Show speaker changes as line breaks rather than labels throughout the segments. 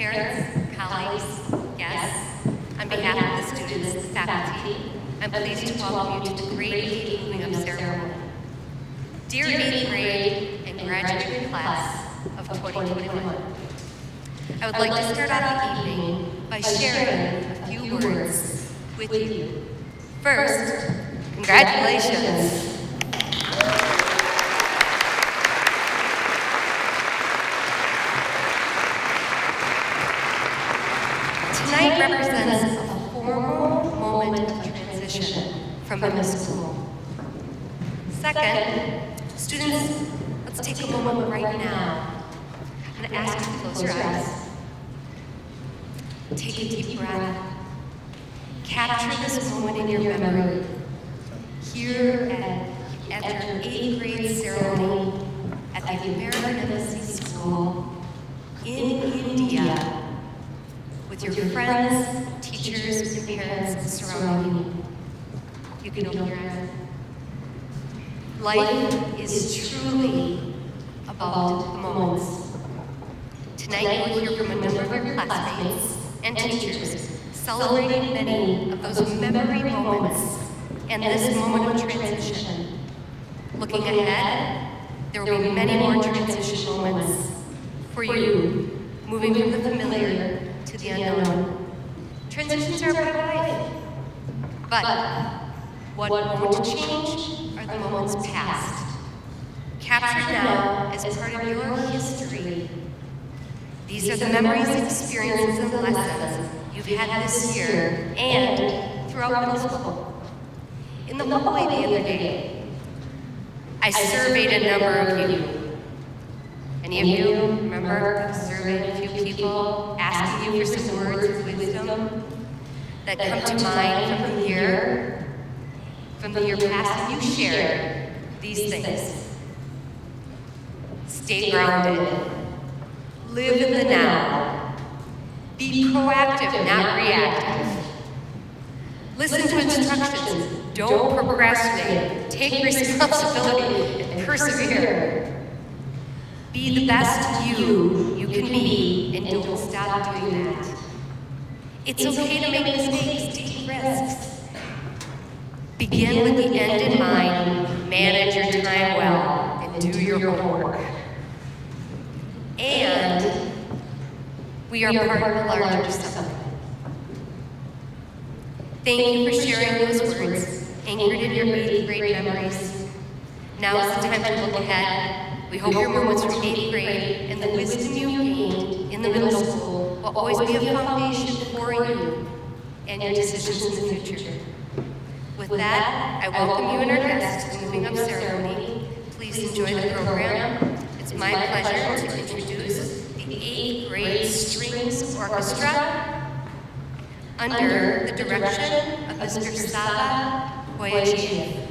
Parents, colleagues, guests, on behalf of the students and faculty, I'm pleased to welcome you to the grade 8 moving up ceremony. Dear 8th grade and graduating class of 2021, I would like to start out the evening by sharing a few words with you. First, congratulations. Tonight represents a formal moment of transition from middle school. Second, students, let's take a moment right now. I'm going to ask you to close your eyes. Take a deep breath. Capture this moment in your memory. Here at your 8th grade ceremony at the American Embassy School in India, with your friends, teachers, and parents surrounding you. You can open your eyes. Life is truly about the moments. Tonight you will hear from a number of your classmates and teachers celebrating many of those memory moments and this moment of transition. Looking ahead, there will be many more transition moments for you, moving from the familiar to the unknown. Transitions are part of life. But what won't change are the moments past, captured now as part of your history. These are the memories, experiences, and lessons you've had this year and throughout middle school. In the hallway the other day, I surveyed a number of you. Any of you remember I surveyed a few people, asking you for some words of wisdom that come to mind from the year past, and you shared these things. Stay grounded. Live in the now. Be proactive, not reactive. Listen to instructions. Don't procrastinate. Take responsibility and persevere. Be the best you can be, and don't stop doing that. It's okay to make mistakes, take risks. Begin with the end in mind, manage your time well, and do your homework. And we are part of a larger something. Thank you for sharing those words, anchored in your 8th grade memories. Now is the time to look ahead. We hope your moments from 8th grade and the wisdom you gained in the middle school will always be a foundation for you and your decisions in the future. With that, I welcome you and our guests to the Moving Up ceremony. Please enjoy the program. It's my pleasure to introduce the 8th grade Strings Orchestra under the direction of Mr. Saba Boyajian.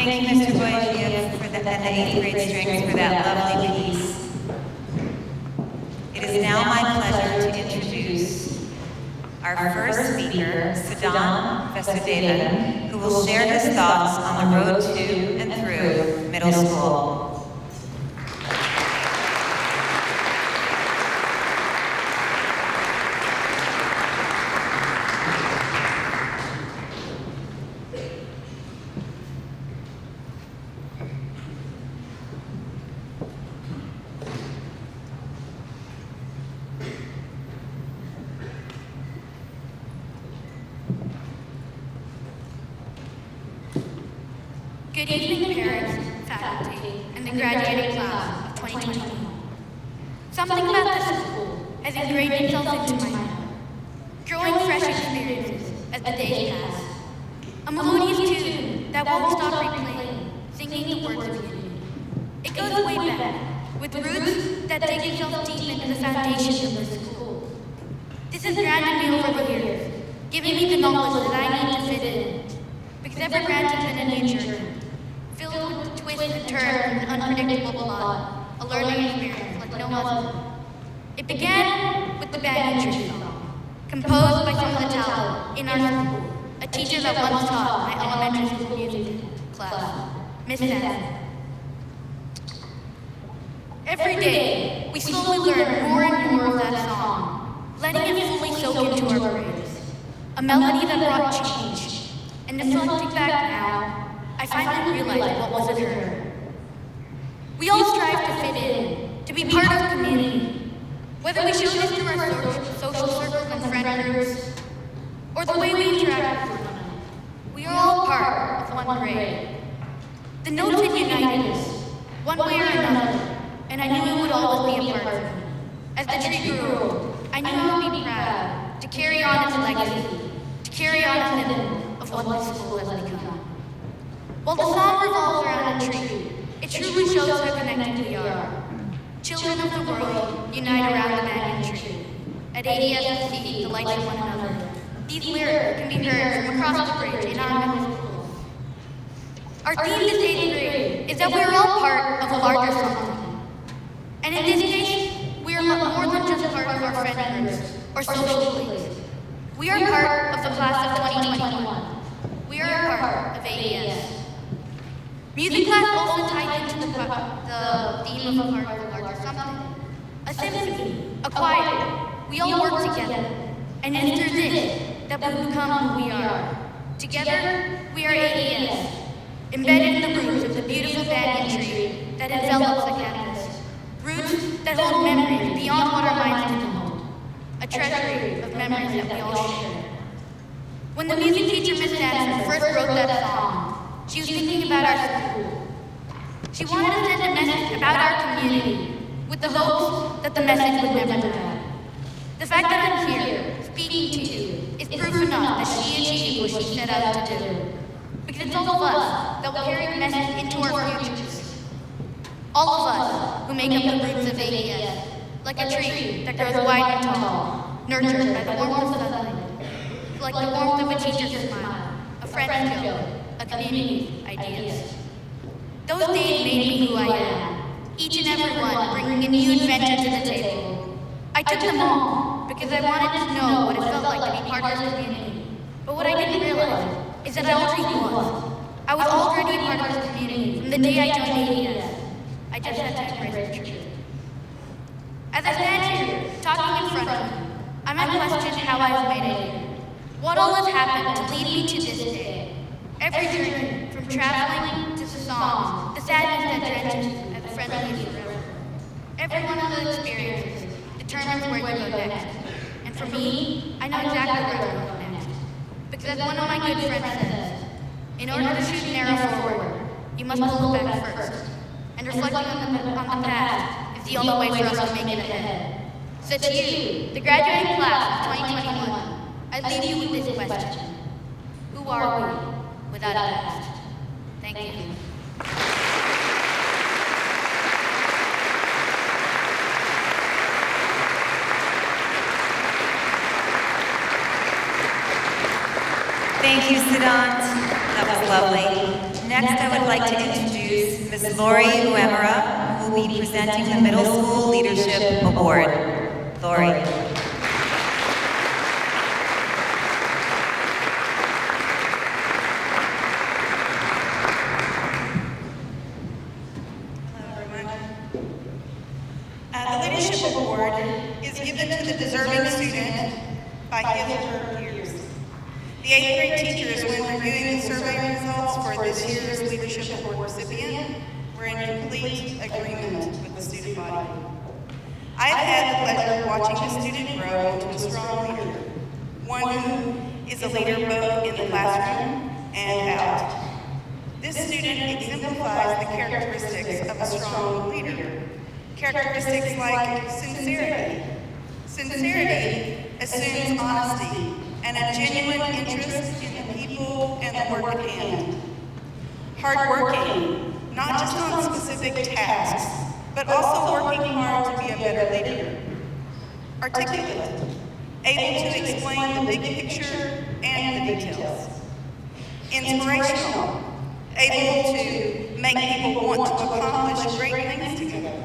Thank you, Mr. Boyajian, and the 8th grade strings for that lovely piece. It is now my pleasure to introduce our first speaker, Siddhant Vasudevan, who will share his thoughts on the road to and through middle school.
Good evening, parents, faculty, and the graduating class of 2021. Something about this school has ingrained itself into my mind, growing fresh experiences as the days pass. A melodious tune that won't stop replaying, singing the words of unity. It goes way back, with roots that dig itself deep into the foundation of this school. This has grounded me over the years, giving me the knowledge that I need to fit in, because every branch has been a new journey, filled with twists and turns and unpredictable plot, a learning experience like no other. It began with the band entry song, composed by someone of talent in our school, a teacher that once taught my elementary school music class, Miss Ann. Every day, we slowly learn more and more of that song, letting it fully soak into our brains, a melody that brought change. And reflecting back now, I finally realized what wasn't her. We all strive to fit in, to be part of the community. Whether we show this through our social circles and friend groups, or the way we interact with one another, we are all part of one grade. The notes had united us, one way or another, and I knew it would always be a part of me. As the tree grew old, I knew I would be proud to carry on its legacy, to carry on its symbol of what this school has become. While the song revolves around a tree, it truly shows how connected we are. Children of the world unite around the banyan tree. At AES we see the lights of one another. These lyrics can be heard from across the bridge in our middle school. Our theme this 8th grade is that we are all part of a larger something. And in this case, we are more than just part of our friend groups or social cliques. We are part of the class of 2021. We are a part of AES. Music class also ties into the theme of a part of a larger something. A symphony, a choir, we all work together. And it's through this that we become who we are. Together, we are AES, embedded in the roots of the beautiful banyan tree that envelops the campus. Roots that hold memories beyond what our minds can hold. A treasury of memories that we all share. When the music teacher, Miss Sanford, first wrote that song, she was thinking about our school. She wanted to send a message about our community, with the hopes that the message would never die. The fact that I'm here, speaking to you, is proof enough that she achieved what she set out to do. Because it's all of us that will carry the message into our futures. All of us who make up the roots of AES, like a tree that grows wide and tall, nurtured by the warmth of sunlight, like the warmth of a teacher's smile, a friend's joke, a community's ideas. Those days made me who I am, each and every one bringing a new adventure to the table. I took them all because I wanted to know what it felt like to be part of this community. But what I didn't realize is that I already was. I was already a part of this community from the day I joined AES. I just had to embrace the truth. As I stand here, talking in front of you, I might question how I was made it here. What all has happened to lead me to this day? Every journey, from traveling to the songs, the sadness that drenches as the friendly forever. Every one of those experiences determines where you go next. And for me, I know exactly where I'm going next. Because as one of my good friends says, in order to shoot an arrow forward, you must look back first. And reflecting on the past is the only way for us to make it ahead. So to you, the graduating class of 2021, I leave you with this question. Who are we without a past? Thank you.
Thank you, Siddhant. That was lovely. Next, I would like to introduce Ms. Lori Uemura, who will be presenting the Middle School Leadership Award. Lori.
The Leadership Award is given to the deserving student by his or her peers. The 8th grade teachers, when reviewing the survey results for this year's Leadership Award recipient, were in complete agreement with the student body. I have had the pleasure of watching the student grow into a strong leader, one who is a leader both in the classroom and out. This student exemplifies the characteristics of a strong leader. Characteristics like sincerity. Sincerity assumes honesty and a genuine interest in the people and the work at hand. Hardworking, not just on specific tasks, but also working hard to be a better leader. Articulate, able to explain the big picture and the details. Inspirational, able to make people want to accomplish great things together.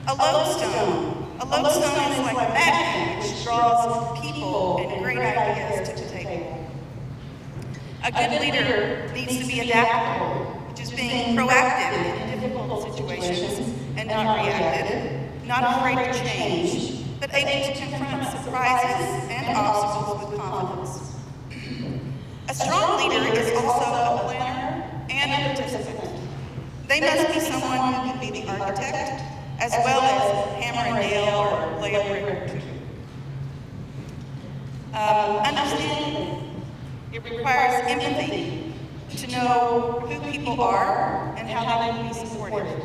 A lodestone is like a magnet which draws people and great ideas to the table. A good leader needs to be adaptable, which is being proactive in difficult situations and not reactive, not afraid to change, but able to confront surprises and obstacles with confidence. A strong leader is also a planner and a participant. They must be someone who can be the architect, as well as hammer and nail or lay a brick or two. Understanding. It requires empathy to know who people are and how they can be supported.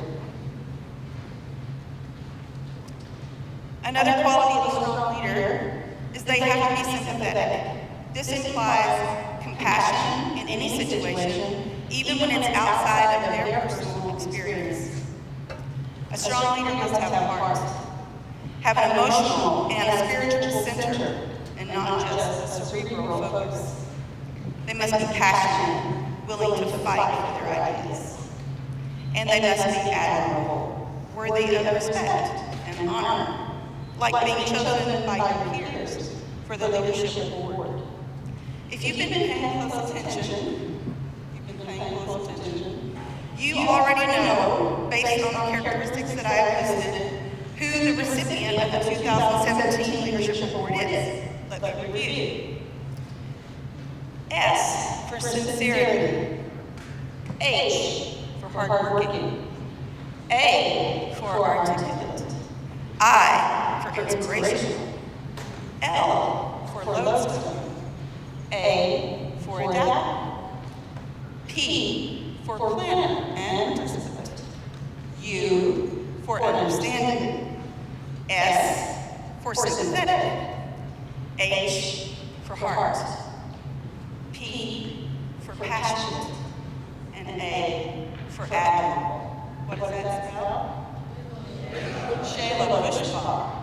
Another quality of a strong leader is they have to be sympathetic. This implies compassion in any situation, even when it's outside of their personal experience. A strong leader must have a heart, have an emotional and a spiritual center, and not just a cerebral focus. They must be passionate, willing to fight for their ideas. And they must be admirable, worthy of respect and honor, like being chosen by your peers for the Leadership Award. If you've been paying close attention, you already know, based on the characteristics that I have listed, who the recipient of the 2017 Leadership Award is. Let me review. S for sincerity. H for hardworking. A for articulate. I for inspirational. L for lodestone. A for adaptable. P for planner and participant. U for understanding. S for sympathetic. H for heart. P for passionate. And A for admirable. What does that spell? Shayla Bushbaugh.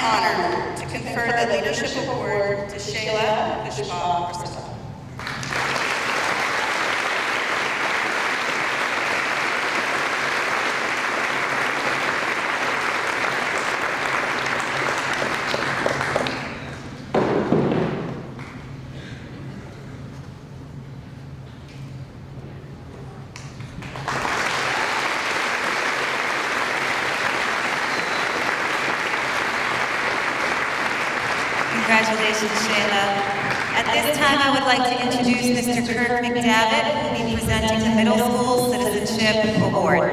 Honor to confer the Leadership Award to Shayla Bushbaugh. Congratulations, Shayla. At this time, I would like to introduce Mr. Kirk McDavitt, who will be presenting the Middle School Citizenship Award.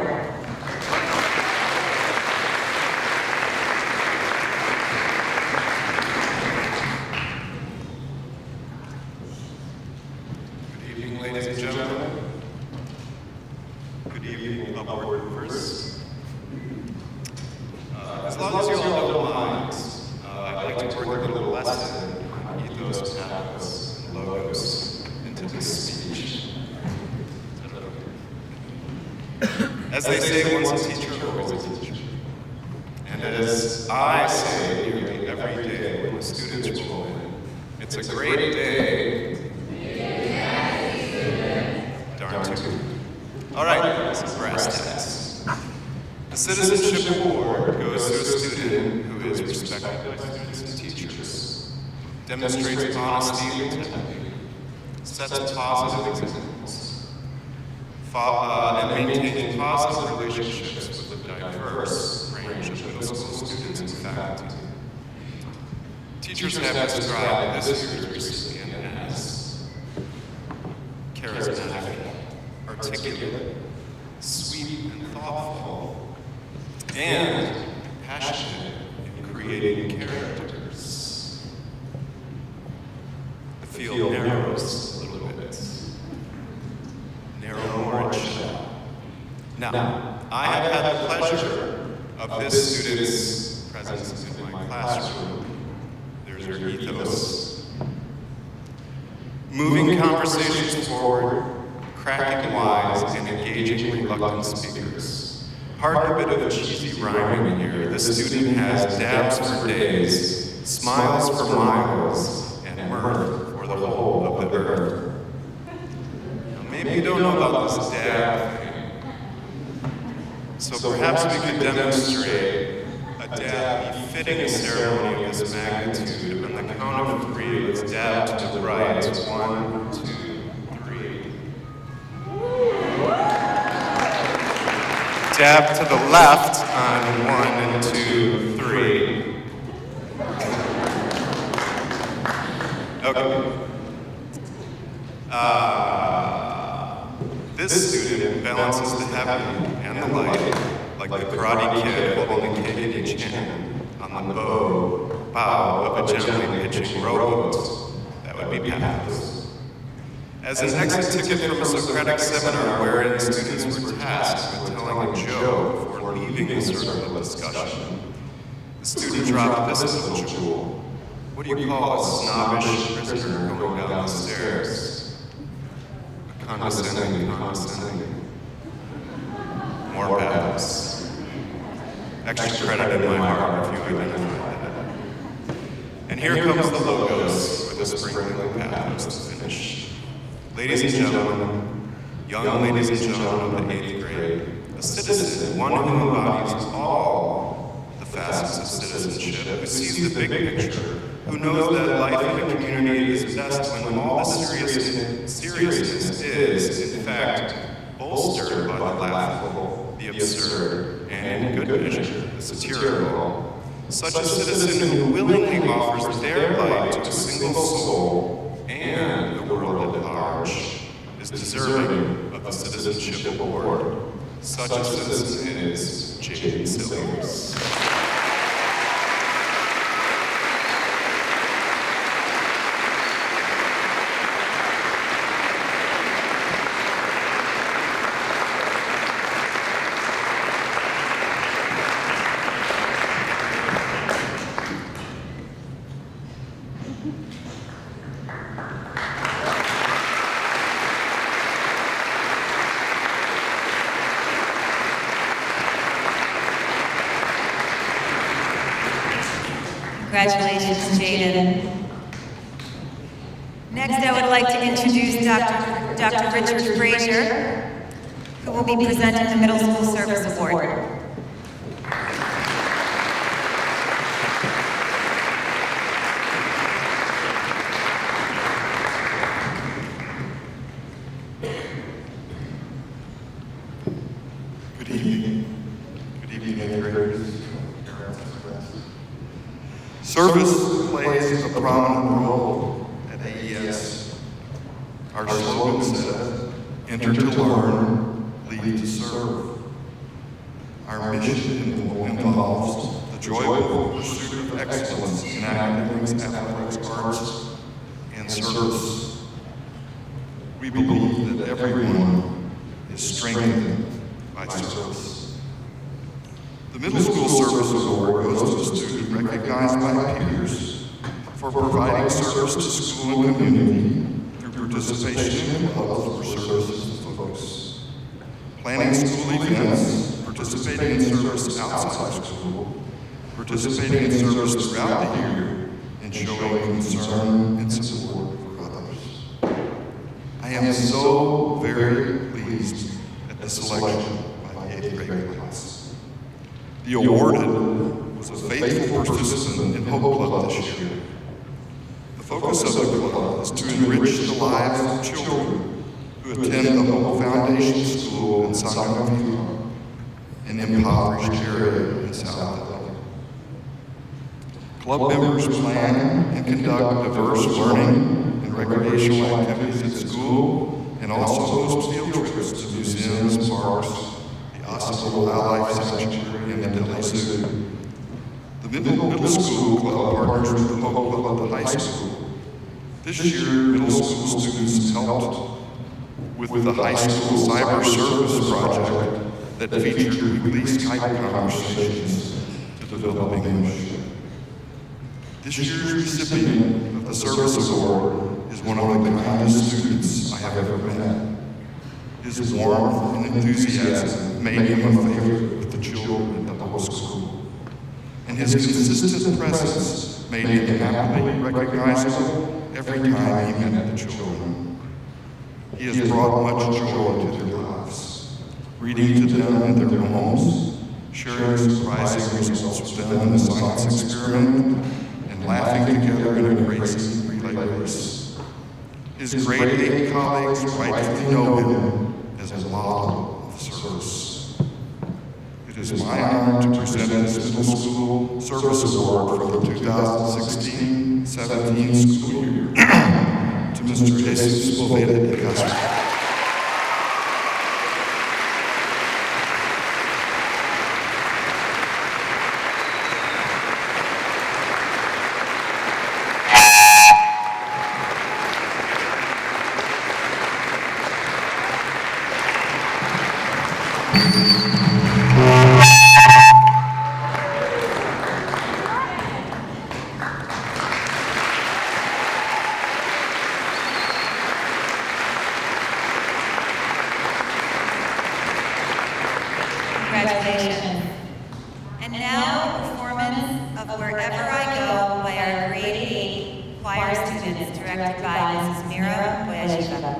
Good evening, ladies and gentlemen. Good evening, upward first. As long as you all don't mind, I'd like to work a little lesson on ethos, pathos, as I say nearly every day when the students roll in, it's a great day. Darn tootin'. All right, some brass tacks. The Citizenship Award goes to a student who is respected by students and teachers, demonstrates honesty and integrity, sets positive examples, and maintains positive relationships with a diverse range of middle school students and faculty. Teachers have described this year's recipient as charismatic, articulate, sweet and thoughtful, and passionate in creating characters. The field narrows a little bit. Narrow more it shall. Now, I have had the pleasure of this student's presence in my classroom. There's her ethos. Moving conversations forward, cracking wise and engaging reluctant speakers. Pardon a bit of cheesy rhyming here. This student has dabs for days, smiles for miles, and mirth for the whole of the earth. Now, maybe you don't know about this dab thing. So perhaps we could demonstrate a dab befitting a ceremony of this magnitude. On the count of three, let's dab to the right. 1, 2, 3. Dab to the left on 1 and 2, 3. Okay. This student balances the heavy and the light like the Karate Kid holding the cake in each hand on the bow of a gently pitching rowboat. That would be pathos. As an exit ticket from a Socratic seminar wherein students were tasked with telling a joke before leaving the circle of discussion, the student dropped this little jewel. What do you call a snobbish prisoner going down the stairs? A condescending. More pathos. Extra credit in my heart if you identify that. And here comes the logos with a sprinkling of pathos to finish. Ladies and gentlemen, young ladies and gentlemen of the 8th grade, a citizen, one who embodies all the facets of citizenship, who sees the big picture, who knows that life in a community is best when all the seriousness is, in fact, bolstered by the laughable, the absurd, and, in good measure, the satirical. Such a citizen who willingly offers their light to a single soul and the world at large is deserving of the Citizenship Award. Such a citizen is J.D. Silvers.
Congratulations, Jaden. Next, I would like to introduce Dr. Richard Frazier, who will be presenting the Middle School Service Award.
Good evening. Good evening, eighth graders. Service plays a prominent role at AES. Our slogan says, enter to learn, lead to serve. Our mission involves the joyful pursuit of excellence in academics, athletics, arts, and service. We believe that everyone is strengthened by service. The Middle School Service Award goes to a student recognized by peers for providing service to school and community through participation in clubs where services focus, planning school events, participating in service outside school, participating in service throughout the year, and showing concern and support for others. I am so very pleased at the selection by the 8th grade class. The awarded was a faithful participant in Hope Club this year. The focus of the club is to enrich the lives of children who attend the Hope Foundation School in Sacramento, an impoverished area in South Delhi. Club members plan and conduct diverse learning and recreational activities at school, and also host field trips to museums, parks, the Osceola Wildlife Sanctuary, and the Delhi Zoo. The middle school club partners with the Hope Club at the high school. This year, middle school students helped with the high school cyber service project that featured weekly Skype conversations to develop English. This year's recipient of the Service Award is one of the kindest students I have ever met. His warmth and enthusiasm made him a favorite with the children at the whole school. And his consistent presence made him happily recognizable every time he met the children. He has brought much joy to their lives, reading to them in their homes, sharing surprising results with them in the science experiment, and laughing together in a crazy relay race. His grade 8 colleagues rightfully know him as a model of service. It is my honor to present this middle school service award for the 2016-17 school year to Mr. Jesus Poveda de Castro.
Congratulations. And now a performance of Wherever I Go by our grade 8 choir students, directed by Mrs. Mira Boyajiva.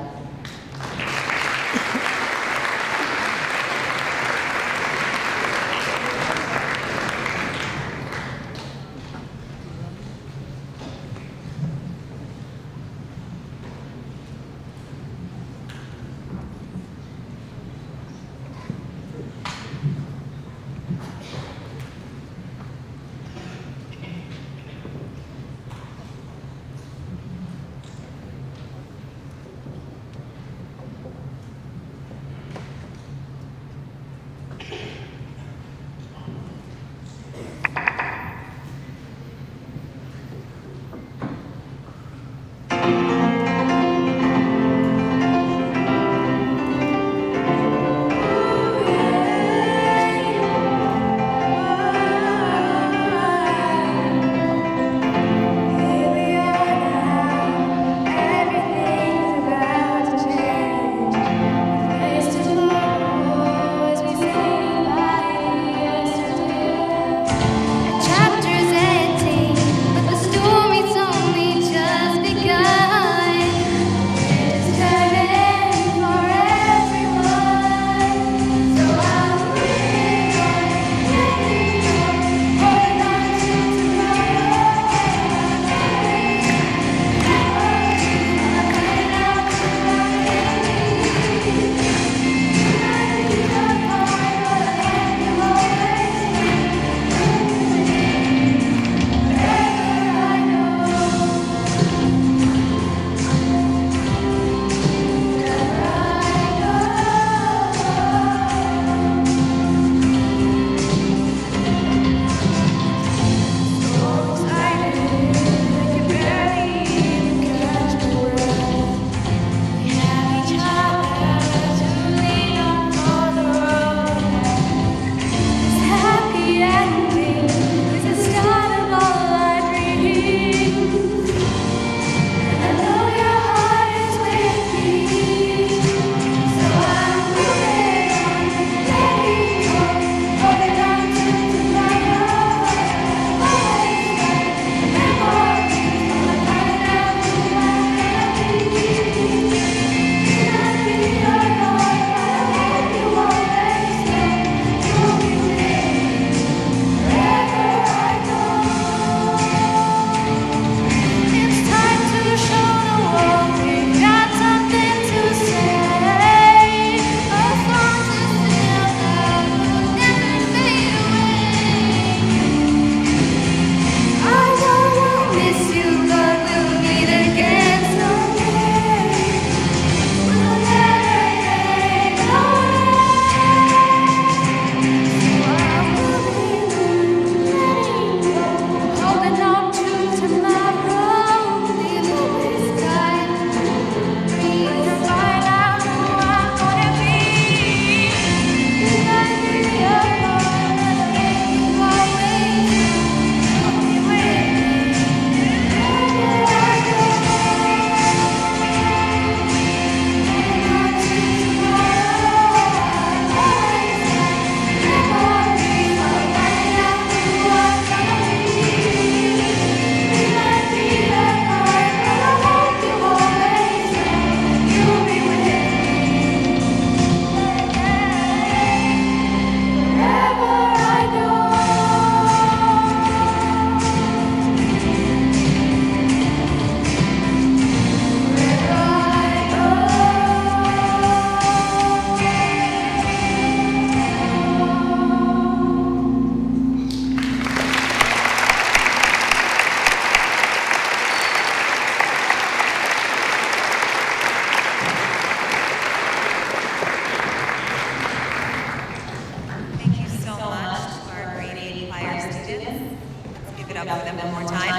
it up for them one more time.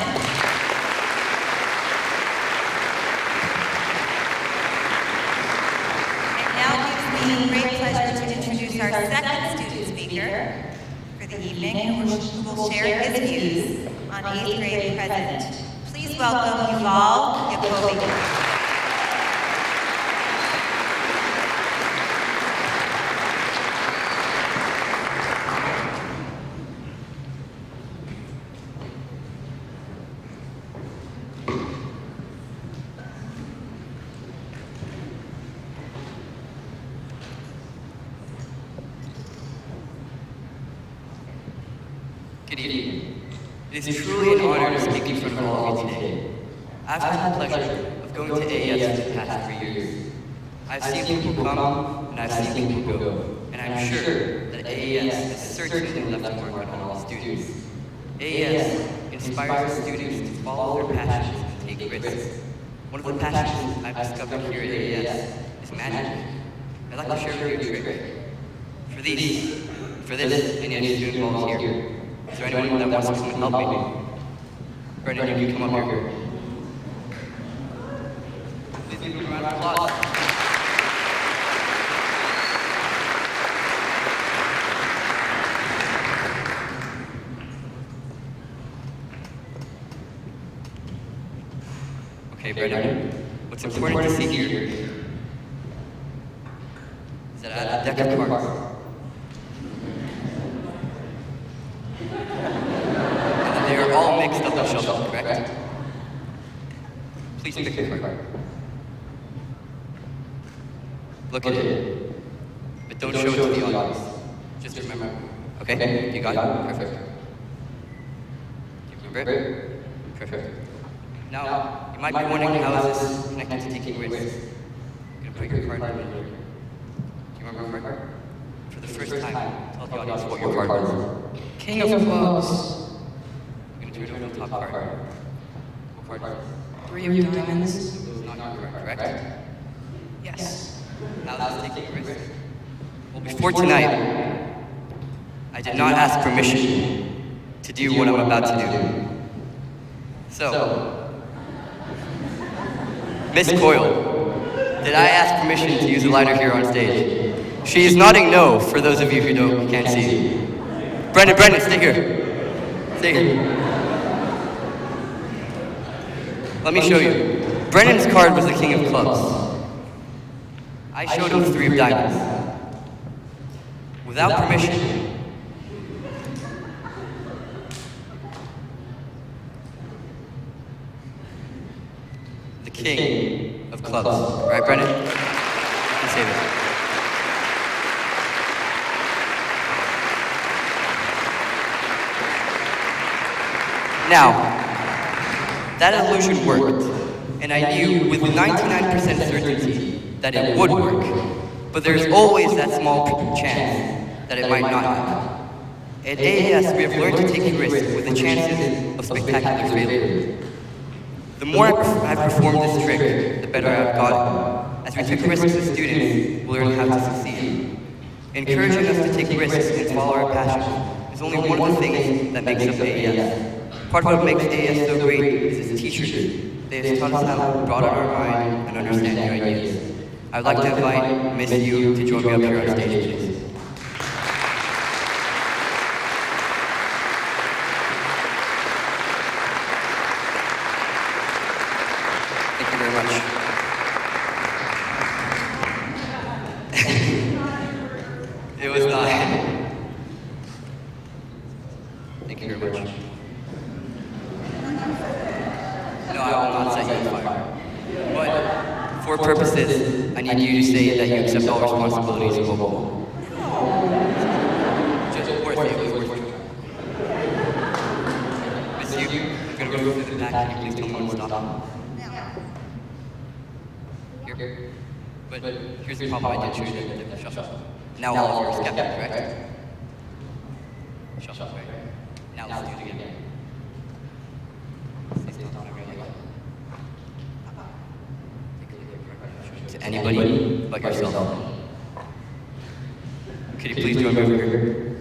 It now gives me great pleasure to introduce our second student speaker for the evening, who will share his views on 8th grade present. Please welcome Yuval Yacobi.
Good evening. It is truly an honor to speak in front of all of you today. I've had the pleasure of going to AES for the past 3 years. I've seen people come, and I've seen people go, and I'm sure that AES has certainly left a mark on all students. AES inspires students to follow their passions and take risks. One of the passions I've discovered here at AES is magic. I'd like to share with you a trick. For this, I need a student volunteer. Is there anyone that wants to come and help me? Brendan, you can come up here. Please give me a round of applause. Okay, Brendan, what's important to see here is that I have a deck of cards. They are all mixed up on shelves, correct? Please pick a card. Look at it, but don't show it to the audience. Just remember. Okay? You got it? Perfect. Do you remember it? Perfect. Now, you might be wondering how is this connected to taking risks. You're gonna put your card in here. Do you remember your card? For the first time, tell the audience what your card was. King of Clubs. Top card. What card?
3 of diamonds.
It's not correct?
Yes.
How is this taking a risk? Well, before tonight, I did not ask permission to do what I'm about to do. So, Miss Coyle, did I ask permission to use a lighter here on stage? She is nodding no, for those of you who can't see. Brendan, stay here. Stay here. Let me show you. Brennan's card was the king of clubs. I showed him 3 of diamonds. Without permission. The king of clubs. Right, Brennan? You can say that. Now, that illusion worked, and I knew with 99% certainty that it would work, but there's always that small chance that it might not happen. At AES, we have learned to take risks with the chances of spectacular failure. The more I've performed this trick, the better I've gotten. As we took risks as students, we learned how to succeed. Encouraging us to take risks and follow our passion is only one of the things that makes up AES. Part of what makes AES so great is its teachers. They have taught us how to broaden our mind and understand new ideas. I would like to invite Miss Yu to join me up here on stage, please. Thank you very much. It was not. Thank you very much. No, I will not set you on fire. But for purposes, I need you to say that you accept all responsibilities of a role. Just worth it. Miss Yu, I'm going to go through the back. Can you please tell me when to stop? Here. But here's the problem I did show you the shuffle. Now all of you are skeptic, correct? Shuffle, right? Now let's do it again. To anybody but yourself. Could you please join me over here?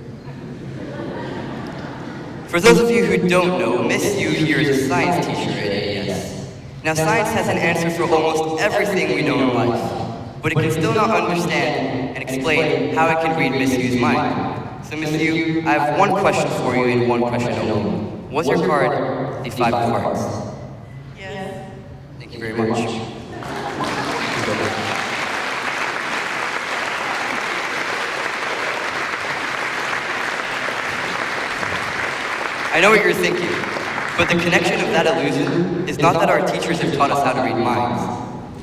For those of you who don't know, Miss U here is a science teacher at AES. Now, science has an answer for almost everything we know in life, but it can still not understand and explain how it can read Miss U's mind. So, Miss U, I have one question for you and one question only. Was your card the 5 of hearts?
Yes.
Thank you very much. I know what you're thinking, but the connection of that illusion is not that our teachers have taught us how to read minds,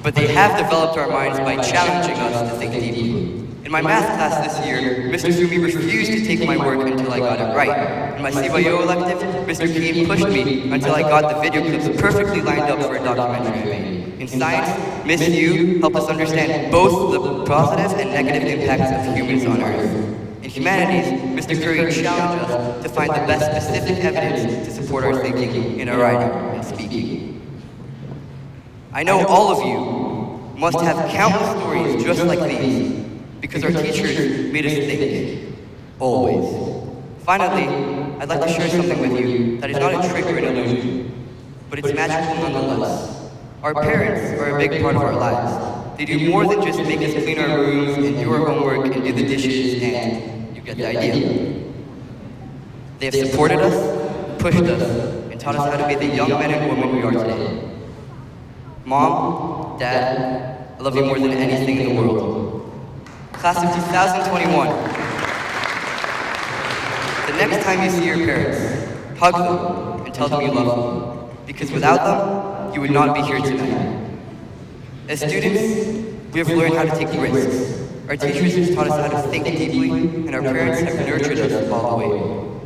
but they have developed our minds by challenging us to think deeply. In my math class this year, Mr. Sumi refused to take my work until I got it right. In my CYO elective, Mr. Keen pushed me until I got the video clips perfectly lined up for a documentary I made. In science, Miss U helped us understand both the positive and negative impacts of humans on Earth. In humanities, Mr. Curry challenged us to find the best specific evidence to support our thinking in our writing and speaking. I know all of you must have countless stories just like these, because our teachers made us think, always. Finally, I'd like to share something with you that is not a trick or an illusion, but it's magical nonetheless. Our parents are a big part of our lives. They do more than just make us clean our rooms and do our homework and do the dishes, and you get the idea. They have supported us, pushed us, and taught us how to be the young men and women we are today. Mom, Dad, I love you more than anything in the world. Class of 2021. The next time you see your parents, hug them and tell them you love them, because without them, you would not be here tonight. As students, we have learned how to take risks. Our teachers have taught us how to think deeply, and our parents have nurtured us all the way.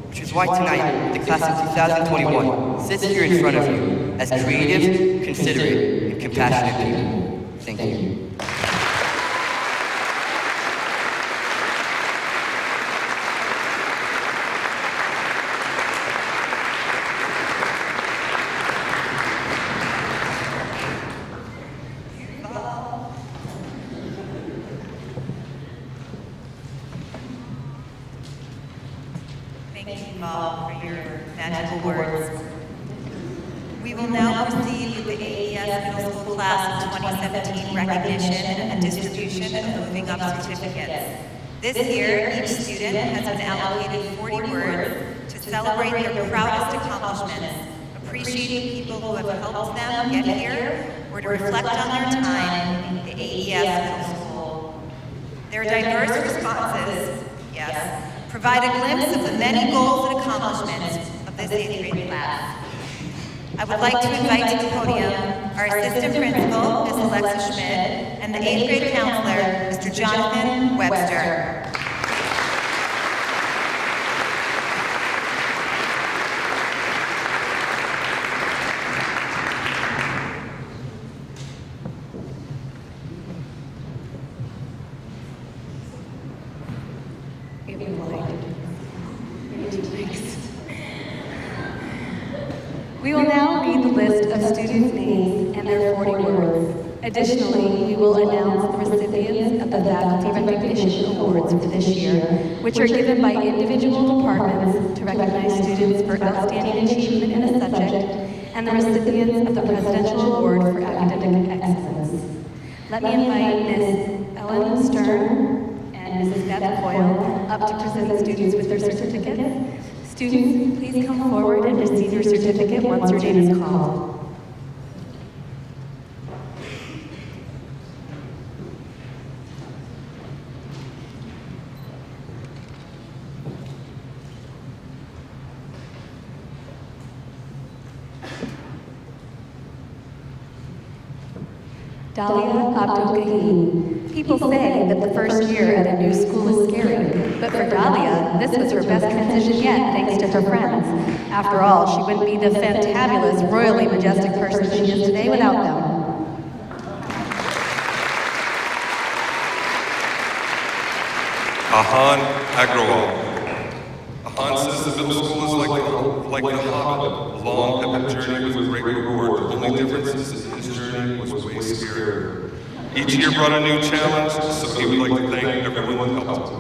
Which is why tonight, the class of 2021 sits here in front of you as creative, considerate, and compassionate people. Thank you.
Thank you, Bob, for your magical words. We will now proceed with the AES Middle School Class of 2017 recognition and distribution of moving up certificates. This year, each student has been allocated 40 words to celebrate their proudest accomplishments, appreciating people who have helped them get here, or to reflect on their time in the AES Middle School. Their diverse responses, yes, provide a glimpse of the many goals and accomplishments of this 8th grade class. I would like to invite to the podium our assistant principal, Ms. Alexa Schmidt, and the 8th grade counselor, Mr. Jonathan Webster.
We will now read the list of students' names and their 40 words. Additionally, we will announce the recipients of the Faculty Recognition Awards for this year, which are given by individual departments to recognize students for outstanding achievement in a subject, and the recipients of the Presidential Award for Academic Excellence. Let me invite Ms. Ellen Stern and Mrs. Beth Coyle up to present students with their certificates. Students, please come forward and receive your certificate once your name is called. Dalia Abdul-Gahim. People say that the first year at a new school is scary, but for Dalia, this was her best transition yet, thanks to her friends. After all, she wouldn't be the fantabulous, royally majestic person she is today without them.
Ahan Agrawal. Ahan says the middle school is like the Hobbit, a long epic journey with great reward. The only difference is that his journey was way scarier. Each year brought a new challenge, so he would like to thank everyone who helped.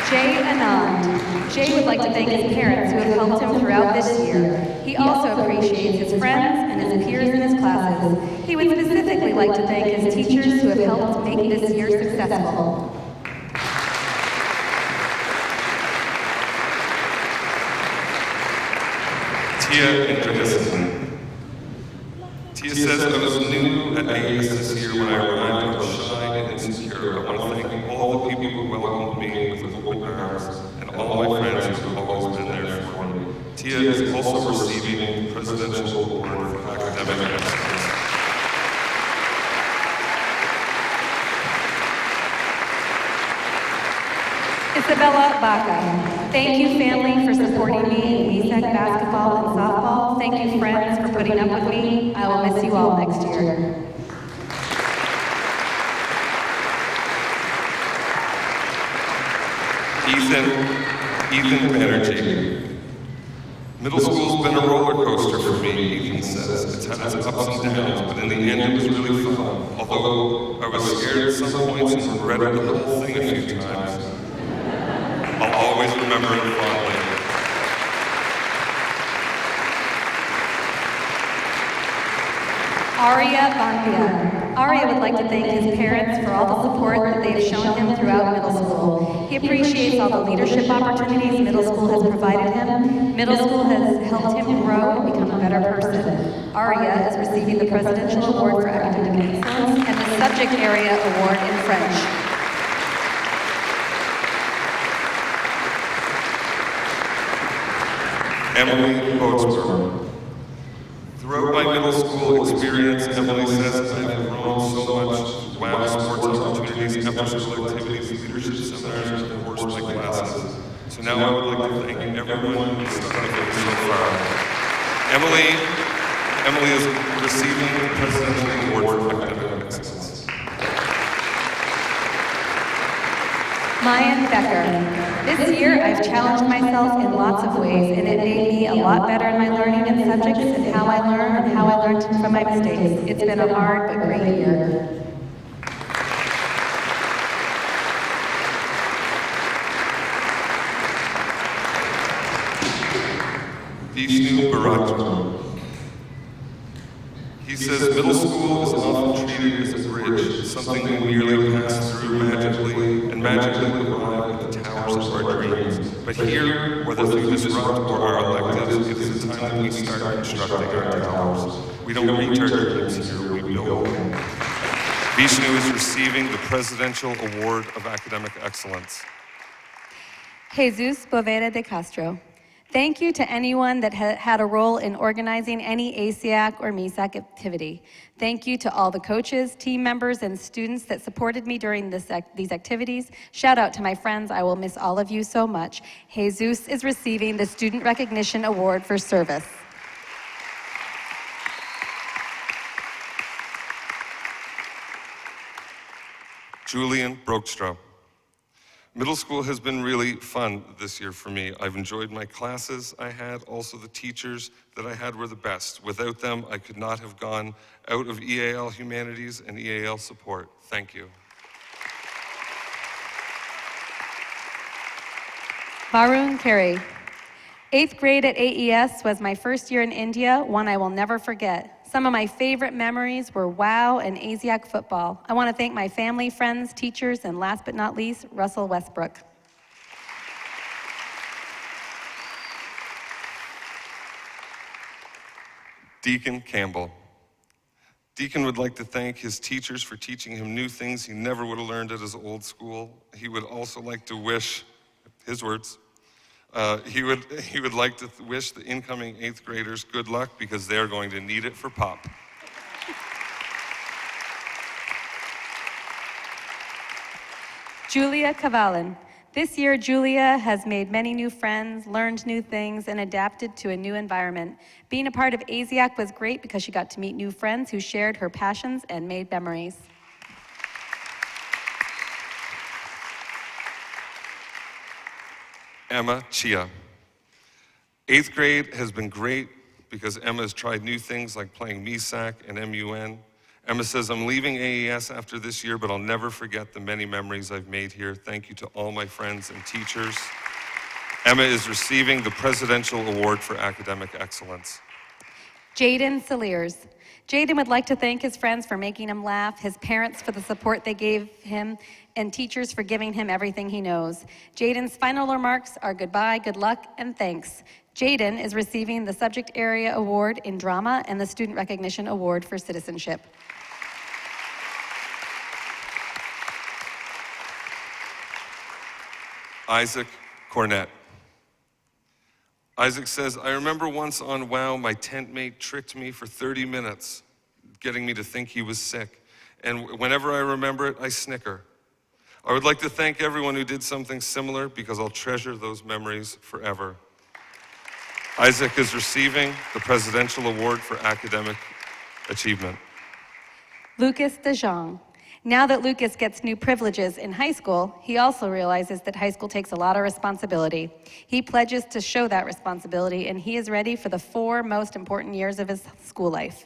Jay Anand. Jay would like to thank his parents who have helped him throughout this year. He also appreciates his friends and his peers in his classes. He would specifically like to thank his teachers who have helped make this year successful.
Tia Indrahiston. Tia says, I was new at AES this year when I arrived. I was shy and insecure. I want to thank all the people who welcomed me with open arms and all my friends who have always been there for me. Tia is also receiving the Presidential Award for Academic Excellence.
Isabella Baca. Thank you, family, for supporting me in MESAC basketball and softball. Thank you, friends, for putting up with me. I will miss you all next year.
Ethan Banerjee. Middle school's been a roller coaster for me, Ethan says. It's had its ups and downs, but in the end it was really fun. Although I was scared at some points and read the whole thing a few times, I'll always remember it fondly.
Aria Bandia. Aria would like to thank his parents for all the support that they've shown him throughout middle school. He appreciates all the leadership opportunities middle school has provided him. Middle school has helped him grow and become a better person. Aria is receiving the Presidential Award for Academic Excellence and the Subject Area Award in French.
Emily Boatsberg. Throughout my middle school experience, Emily says I have grown so much. Wow, sports opportunities, after-school activities, leadership seminars, and of course my classes. So now I would like to thank everyone who has stuck with me so far. Emily is receiving the Presidential Award for Academic Excellence.
Mayan Becker. This year, I've challenged myself in lots of ways, and it made me a lot better in my learning and subjects and how I learn and how I learned from my mistakes. It's been a hard but great year.
Vishnu Bharatan. He says middle school is often treated as a bridge, something we merely pass through magically arrive at the towers of our dreams. But here, whether through disrupt or our electives, it is the time that we start constructing our towers. We don't reach our dreams here, we build them. Vishnu is receiving the Presidential Award of Academic Excellence.
Jesus Boveda de Castro. Thank you to anyone that had a role in organizing any ASEAC or MESAC activity. Thank you to all the coaches, team members, and students that supported me during these activities. Shout out to my friends. I will miss all of you so much. Jesus is receiving the Student Recognition Award for Service.
Julian Brokstra. Middle school has been really fun this year for me. I've enjoyed my classes I had. Also, the teachers that I had were the best. Without them, I could not have gone out of EAL Humanities and EAL Support. Thank you.
Varun Carey. 8th grade at AES was my first year in India, one I will never forget. Some of my favorite memories were WOW and ASEAC football. I want to thank my family, friends, teachers, and last but not least, Russell Westbrook.
Deacon Campbell. Deacon would like to thank his teachers for teaching him new things he never would have learned at his old school. He would also like to wish, his words, he would like to wish the incoming 8th graders good luck because they're going to need it for pop.
Julia Cavalin. This year, Julia has made many new friends, learned new things, and adapted to a new environment. Being a part of ASEAC was great because she got to meet new friends who shared her passions and made memories.
Emma Chia. 8th grade has been great because Emma has tried new things like playing MESAC and MUN, Emma says, I'm leaving AES after this year, but I'll never forget the many memories I've made here. Thank you to all my friends and teachers. Emma is receiving the Presidential Award for Academic Excellence.
Jaden Saliers. Jaden would like to thank his friends for making him laugh, his parents for the support they gave him, and teachers for giving him everything he knows. Jaden's final remarks are goodbye, good luck, and thanks. Jaden is receiving the Subject Area Award in Drama and the Student Recognition Award for Citizenship.
Isaac Cornett. Isaac says, I remember once on WOW, my tent mate tricked me for 30 minutes, getting me to think he was sick. And whenever I remember it, I snicker. I would like to thank everyone who did something similar because I'll treasure those memories forever. Isaac is receiving the Presidential Award for Academic Achievement.
Lucas DeJong. Now that Lucas gets new privileges in high school, he also realizes that high school takes a lot of responsibility. He pledges to show that responsibility, and he is ready for the 4 most important years of his school life.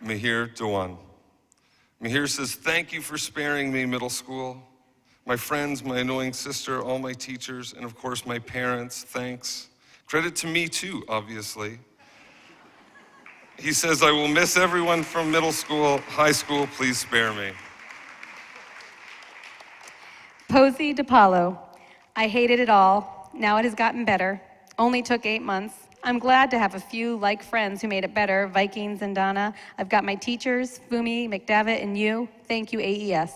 Mahir Dewan. Mahir says, thank you for sparing me middle school. My friends, my annoying sister, all my teachers, and of course my parents, thanks. Credit to me too, obviously. He says, I will miss everyone from middle school, high school, please spare me.
Posey DePaulo. I hated it all. Now it has gotten better. Only took 8 months. I'm glad to have a few like friends who made it better, Vikings and Donna. I've got my teachers, Fumi, McDavitt, and you. Thank you, AES.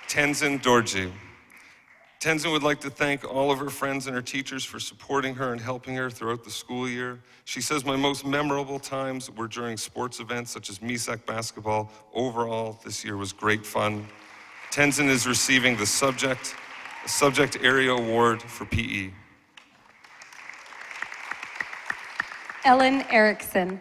Tenzin Dorji. Tenzin would like to thank all of her friends and her teachers for supporting her and helping her throughout the school year. She says, my most memorable times were during sports events such as MISAC basketball. Overall, this year was great fun. Tenzin is receiving the Subject Area Award for PE.
Ellen Erickson.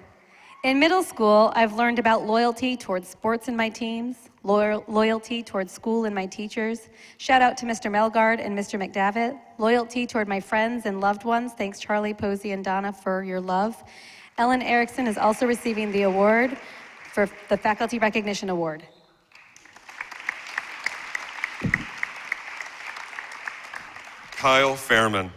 In middle school, I've learned about loyalty towards sports in my teams, loyalty towards school and my teachers. Shout out to Mr. Melgard and Mr. McDavitt. Loyalty toward my friends and loved ones. Thanks, Charlie, Posey, and Donna, for your love. Ellen Erickson is also receiving the award for the Faculty Recognition Award.
Kyle Fairman.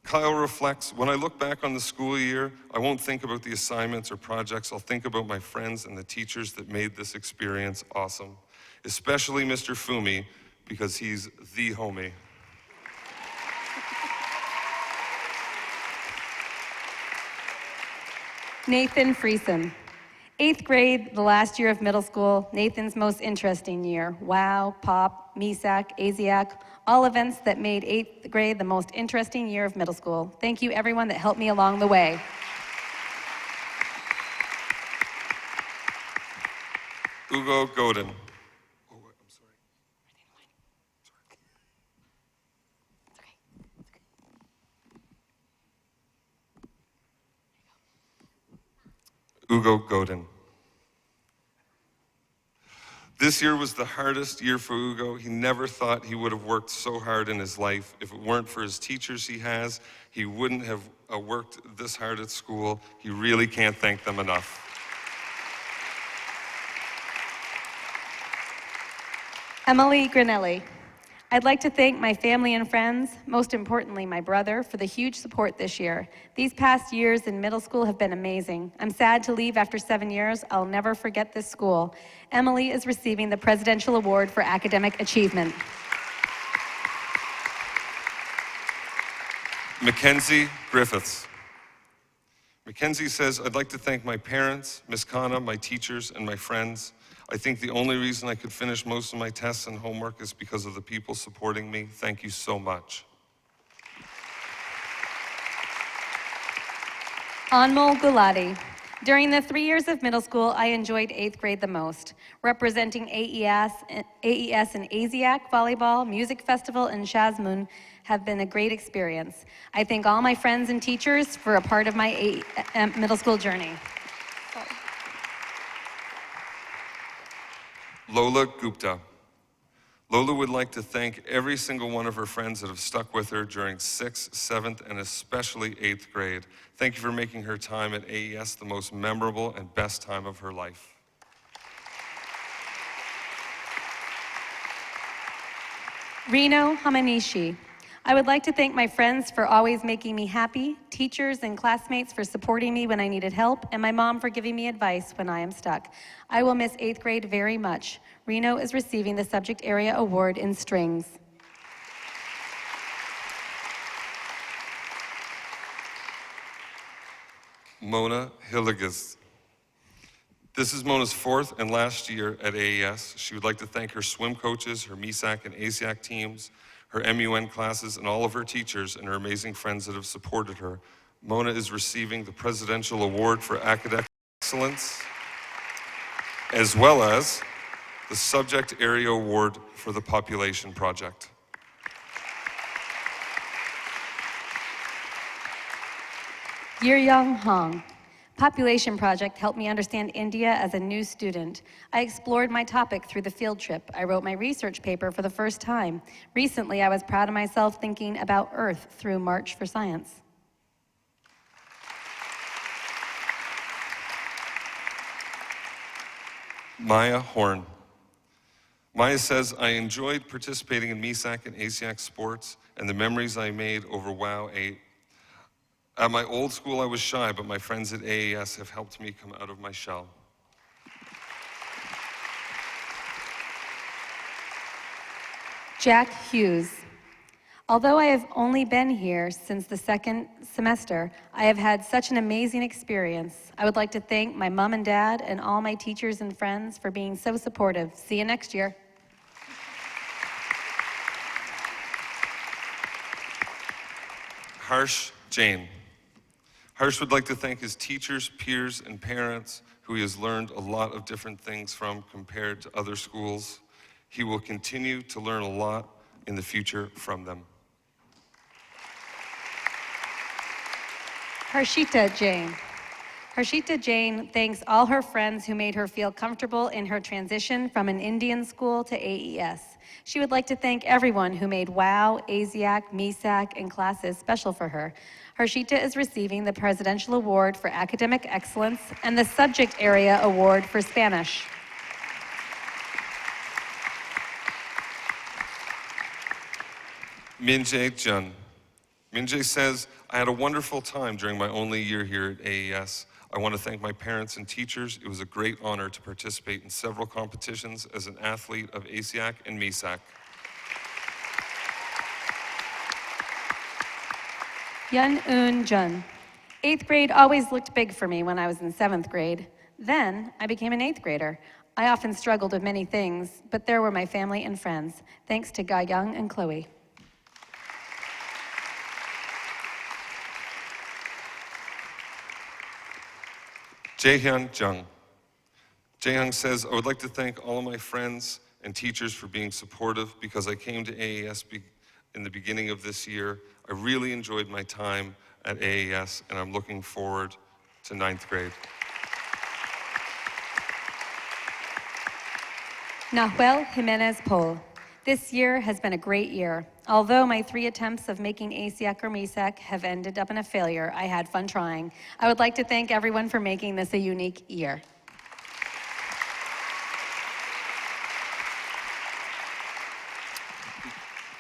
Kyle reflects, when I look back on the school year, I won't think about the assignments or projects. I'll think about my friends and the teachers that made this experience awesome, especially Mr. Fumi, because he's the homie.
Nathan Friesen. 8th grade, the last year of middle school, Nathan's most interesting year. WOW, POP, MISAC, ASIAC, all events that made 8th grade the most interesting year of middle school. Thank you, everyone that helped me along the way.
Ugo Godin. Oh, I'm sorry. Ugo Godin. This year was the hardest year for Ugo. He never thought he would have worked so hard in his life. If it weren't for his teachers he wouldn't have worked this hard at school. He really can't thank them enough.
Emily Grinelli. I'd like to thank my family and friends, most importantly my brother, for the huge support this year. These past years in middle school have been amazing. I'm sad to leave after 7 years. I'll never forget this school. Emily is receiving the Presidential Award for Academic Achievement.
Mackenzie Griffiths. Mackenzie says, I'd like to thank my parents, Miss Kana, my teachers, and my friends. I think the only reason I could finish most of my tests and homework is because of the people supporting me. Thank you so much.
Anmol Gulati. During the 3 years of middle school, I enjoyed 8th grade the most. Representing AES and ASIAC volleyball, music festival, and Shazmoon have been a great experience. I thank all my friends and teachers for a part of my middle school journey.
Lola Gupta.
Lola would like to thank every single one of her friends that have stuck with her during 6th, 7th, and especially 8th grade. Thank you for making her time at AES the most memorable and best time of her life.
Reno Hamanishi. I would like to thank my friends for always making me happy, teachers and classmates for supporting me when I needed help, and my mom for giving me advice when I am stuck. I will miss 8th grade very much. Reno is receiving the Subject Area Award in Strings.
Mona Hillegas. This is Mona's 4th and last year at AES. She would like to thank her swim coaches, her MESAC and ASIAC teams, her MUN classes, and all of her teachers and her amazing friends that have supported her. Mona is receiving the Presidential Award for Academic Excellence, as well as the Subject Area Award for the Population Project.
Yeryong Hong. Population Project helped me understand India as a new student. I explored my topic through the field trip. I wrote my research paper for the first time. Recently, I was proud of myself thinking about Earth through March for Science.
Maya Horn. Maya says, I enjoyed participating in MESAC and ASIAC sports and the memories I made over WOW 8. At my old school, I was shy, but my friends at AES have helped me come out of my shell.
Jack Hughes. Although I have only been here since the 2nd semester, I have had such an amazing experience. I would like to thank my mom and dad and all my teachers and friends for being so supportive. See you next year.
Harsh Jain. Harsh would like to thank his teachers, peers, and parents who he has learned a lot of different things from compared to other schools. He will continue to learn a lot in the future from them.
Harshita Jain. Harshita Jain thanks all her friends who made her feel comfortable in her transition from an Indian school to AES. She would like to thank everyone who made WOW, ASIAC, MESAC, and classes special for her. Harshita is receiving the Presidential Award for Academic Excellence and the Subject Area Award for Spanish.
Minjae Jun. Minjae says, I had a wonderful time during my only year here at AES. I want to thank my parents and teachers. It was a great honor to participate in several competitions as an athlete of ASIAC and MESAC.
Yun Jun. 8th grade always looked big for me when I was in 7th grade. Then I became an 8th grader. I often struggled with many things, but there were my family and friends. Thanks to Ga Young and Chloe.
Jaehyun Jung. Jaehyun says, I would like to thank all of my friends and teachers for being supportive because I came to AES in the beginning of this year. I really enjoyed my time at AES and I'm looking forward to 9th grade.
Nahuel Jimenez Pol. This year has been a great year. Although my 3 attempts of making ASIAC or MESAC have ended up in a failure, I had fun trying. I would like to thank everyone for making this a unique year.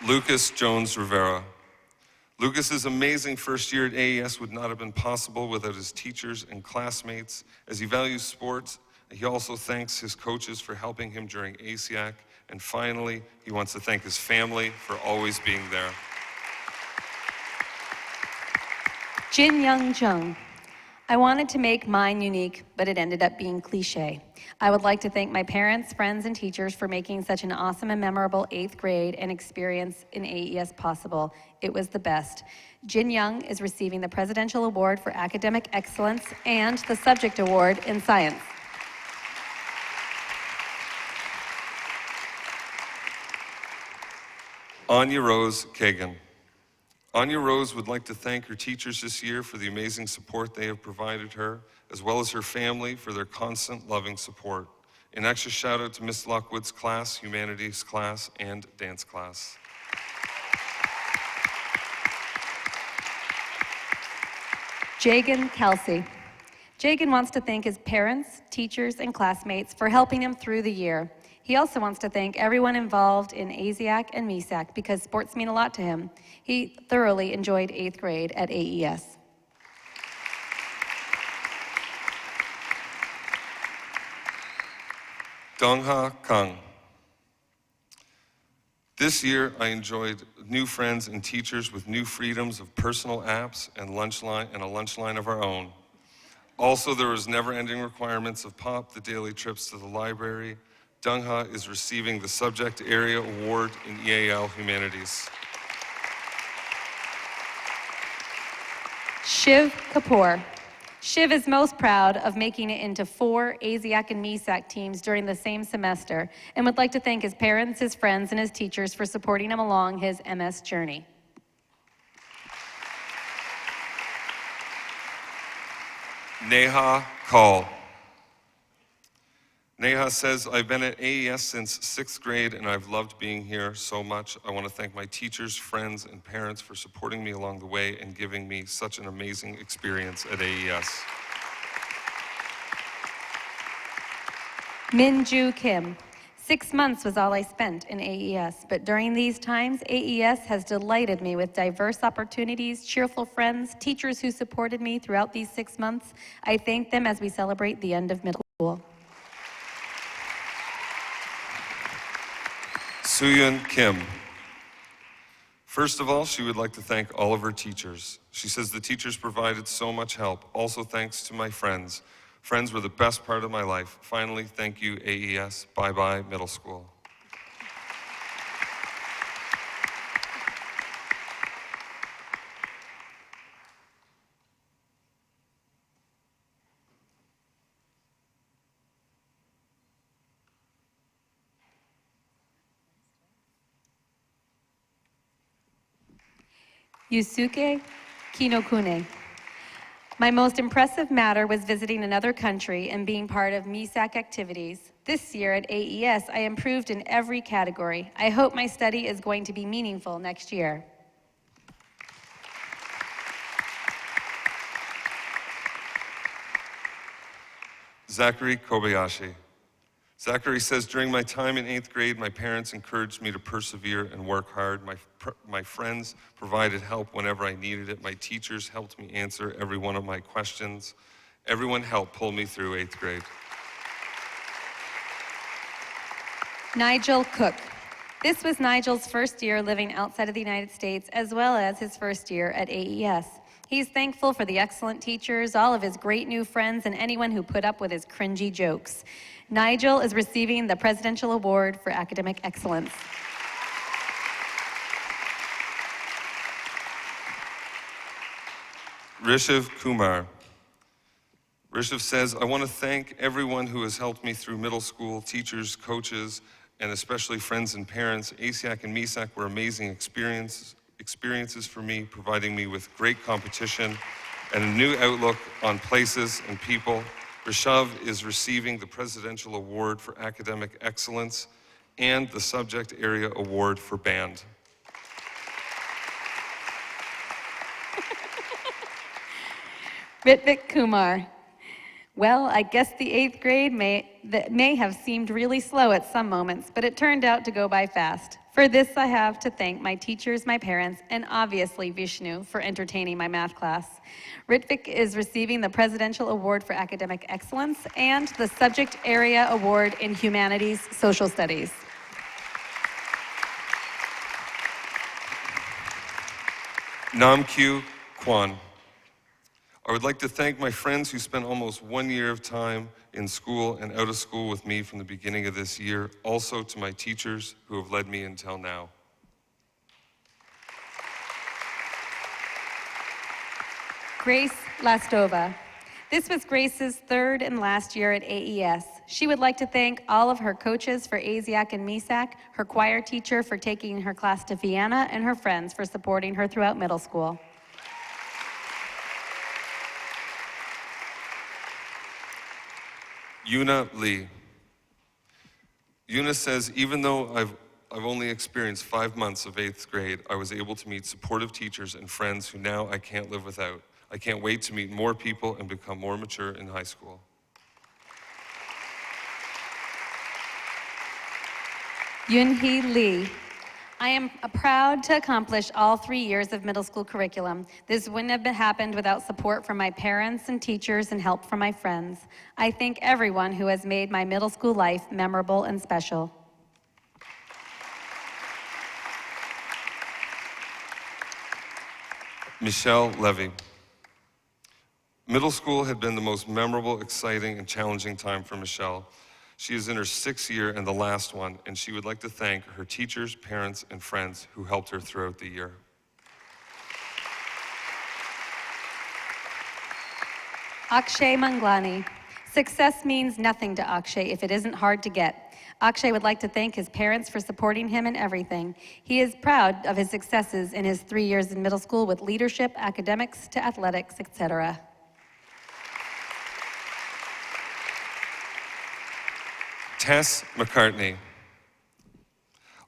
Lucas Jones Rivera. Lucas's amazing first year at AES would not have been possible without his teachers and classmates. As he values sports, he also thanks his coaches for helping him during ASIAC. And finally, he wants to thank his family for always being there.
Jin Young Jung. I wanted to make mine unique, but it ended up being cliche. I would like to thank my parents, friends, and teachers for making such an awesome and memorable 8th grade and experience in AES possible. It was the best. Jin Young is receiving the Presidential Award for Academic Excellence and the Subject Award in Science.
Anya Rose Kagan. Anya Rose would like to thank her teachers this year for the amazing support they have provided her, as well as her family for their constant loving support.
An extra shout out to Miss Lockwood's class, humanities class, and dance class.
Jagan Kelsey. Jagan wants to thank his parents, teachers, and classmates for helping him through the year. He also wants to thank everyone involved in ASIAC and MESAC because sports mean a lot to him. He thoroughly enjoyed 8th grade at AES.
Dongha Kang. This year, I enjoyed new friends and teachers with new freedoms of personal apps and a lunch line of our own. Also, there was never-ending requirements of POP, the daily trips to the library. Dongha is receiving the Subject Area Award in EAL Humanities.
Shiv Kapoor. Shiv is most proud of making it into 4 ASIAC and MESAC teams during the same semester and would like to thank his parents, his friends, and his teachers for supporting him along his MS journey.
Neha Kaul. Neha says, I've been at AES since 6th grade and I've loved being here so much. I want to thank my teachers, friends, and parents for supporting me along the way and giving me such an amazing experience at AES.
Minju Kim. 6 months was all I spent in AES, but during these times, AES has delighted me with diverse opportunities, cheerful friends, teachers who supported me throughout these 6 months. I thank them as we celebrate the end of middle school.
Suyun Kim. First of all, she would like to thank all of her teachers. She says the teachers provided so much help. Also thanks to my friends. Friends were the best part of my life. Finally, thank you, AES. Bye-bye, middle school.
Yusuke Kinokune. My most impressive matter was visiting another country and being part of MESAC activities. This year at AES, I improved in every category. I hope my study is going to be meaningful next year.
Zachary Kobayashi. Zachary says, during my time in 8th grade, my parents encouraged me to persevere and work hard. My friends provided help whenever I needed it. My teachers helped me answer every one of my questions. Everyone helped pull me through 8th grade.
Nigel Cook. This was Nigel's first year living outside of the United States, as well as his first year at AES. He's thankful for the excellent teachers, all of his great new friends, and anyone who put up with his cringy jokes. Nigel is receiving the Presidential Award for Academic Excellence.
Rishiv Kumar. Rishiv says, I want to thank everyone who has helped me through middle school, teachers, coaches, and especially friends and parents. ASIAC and MESAC were amazing experiences for me, providing me with great competition and a new outlook on places and people. Rishav is receiving the Presidential Award for Academic Excellence and the Subject Area Award for Band.
Ritvik Kumar. Well, I guess the 8th grade may have seemed really slow at some moments, but it turned out to go by fast. For this, I have to thank my teachers, my parents, and obviously Vishnu for entertaining my math class. Ritvik is receiving the Presidential Award for Academic Excellence and the Subject Area Award in Humanities Social Studies.
Namkyu Kwan. I would like to thank my friends who spent almost 1 year of time in school and out of school with me from the beginning of this year. Also to my teachers who have led me until now.
Grace Lastova. This was Grace's 3rd and last year at AES. She would like to thank all of her coaches for ASIAC and MESAC, her choir teacher for taking her class to Vienna, and her friends for supporting her throughout middle school.
Yuna Lee.
Eunice says, even though I've only experienced 5 months of 8th grade, I was able to meet supportive teachers and friends who now I can't live without. I can't wait to meet more people and become more mature in high school.
Yunhee Lee. I am proud to accomplish all 3 years of middle school curriculum. This wouldn't have happened without support from my parents and teachers and help from my friends. I thank everyone who has made my middle school life memorable and special.
Michelle Levy. Middle school had been the most memorable, exciting, and challenging time for Michelle. She is in her 6th year and the last one, and she would like to thank her teachers, parents, and friends who helped her throughout the year.
Akshay Manglani. Success means nothing to Akshay if it isn't hard to get. Akshay would like to thank his parents for supporting him in everything. He is proud of his successes in his 3 years in middle school with leadership, academics, to athletics, etc.
Tess McCartney.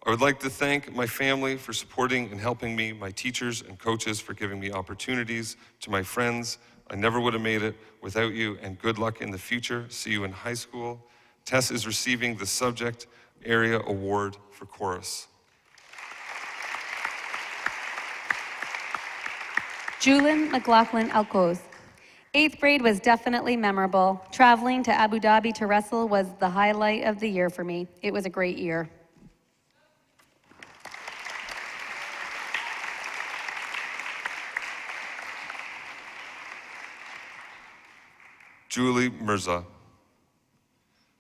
I would like to thank my family for supporting and helping me, my teachers and coaches for giving me opportunities, to my friends, I never would have made it without you, and good luck in the future. See you in high school. Tess is receiving the Subject Area Award for Chorus.
Julin McLaughlin Alcoz. 8th grade was definitely memorable. Traveling to Abu Dhabi to wrestle was the highlight of the year for me. It was a great year.
Julie Mirza.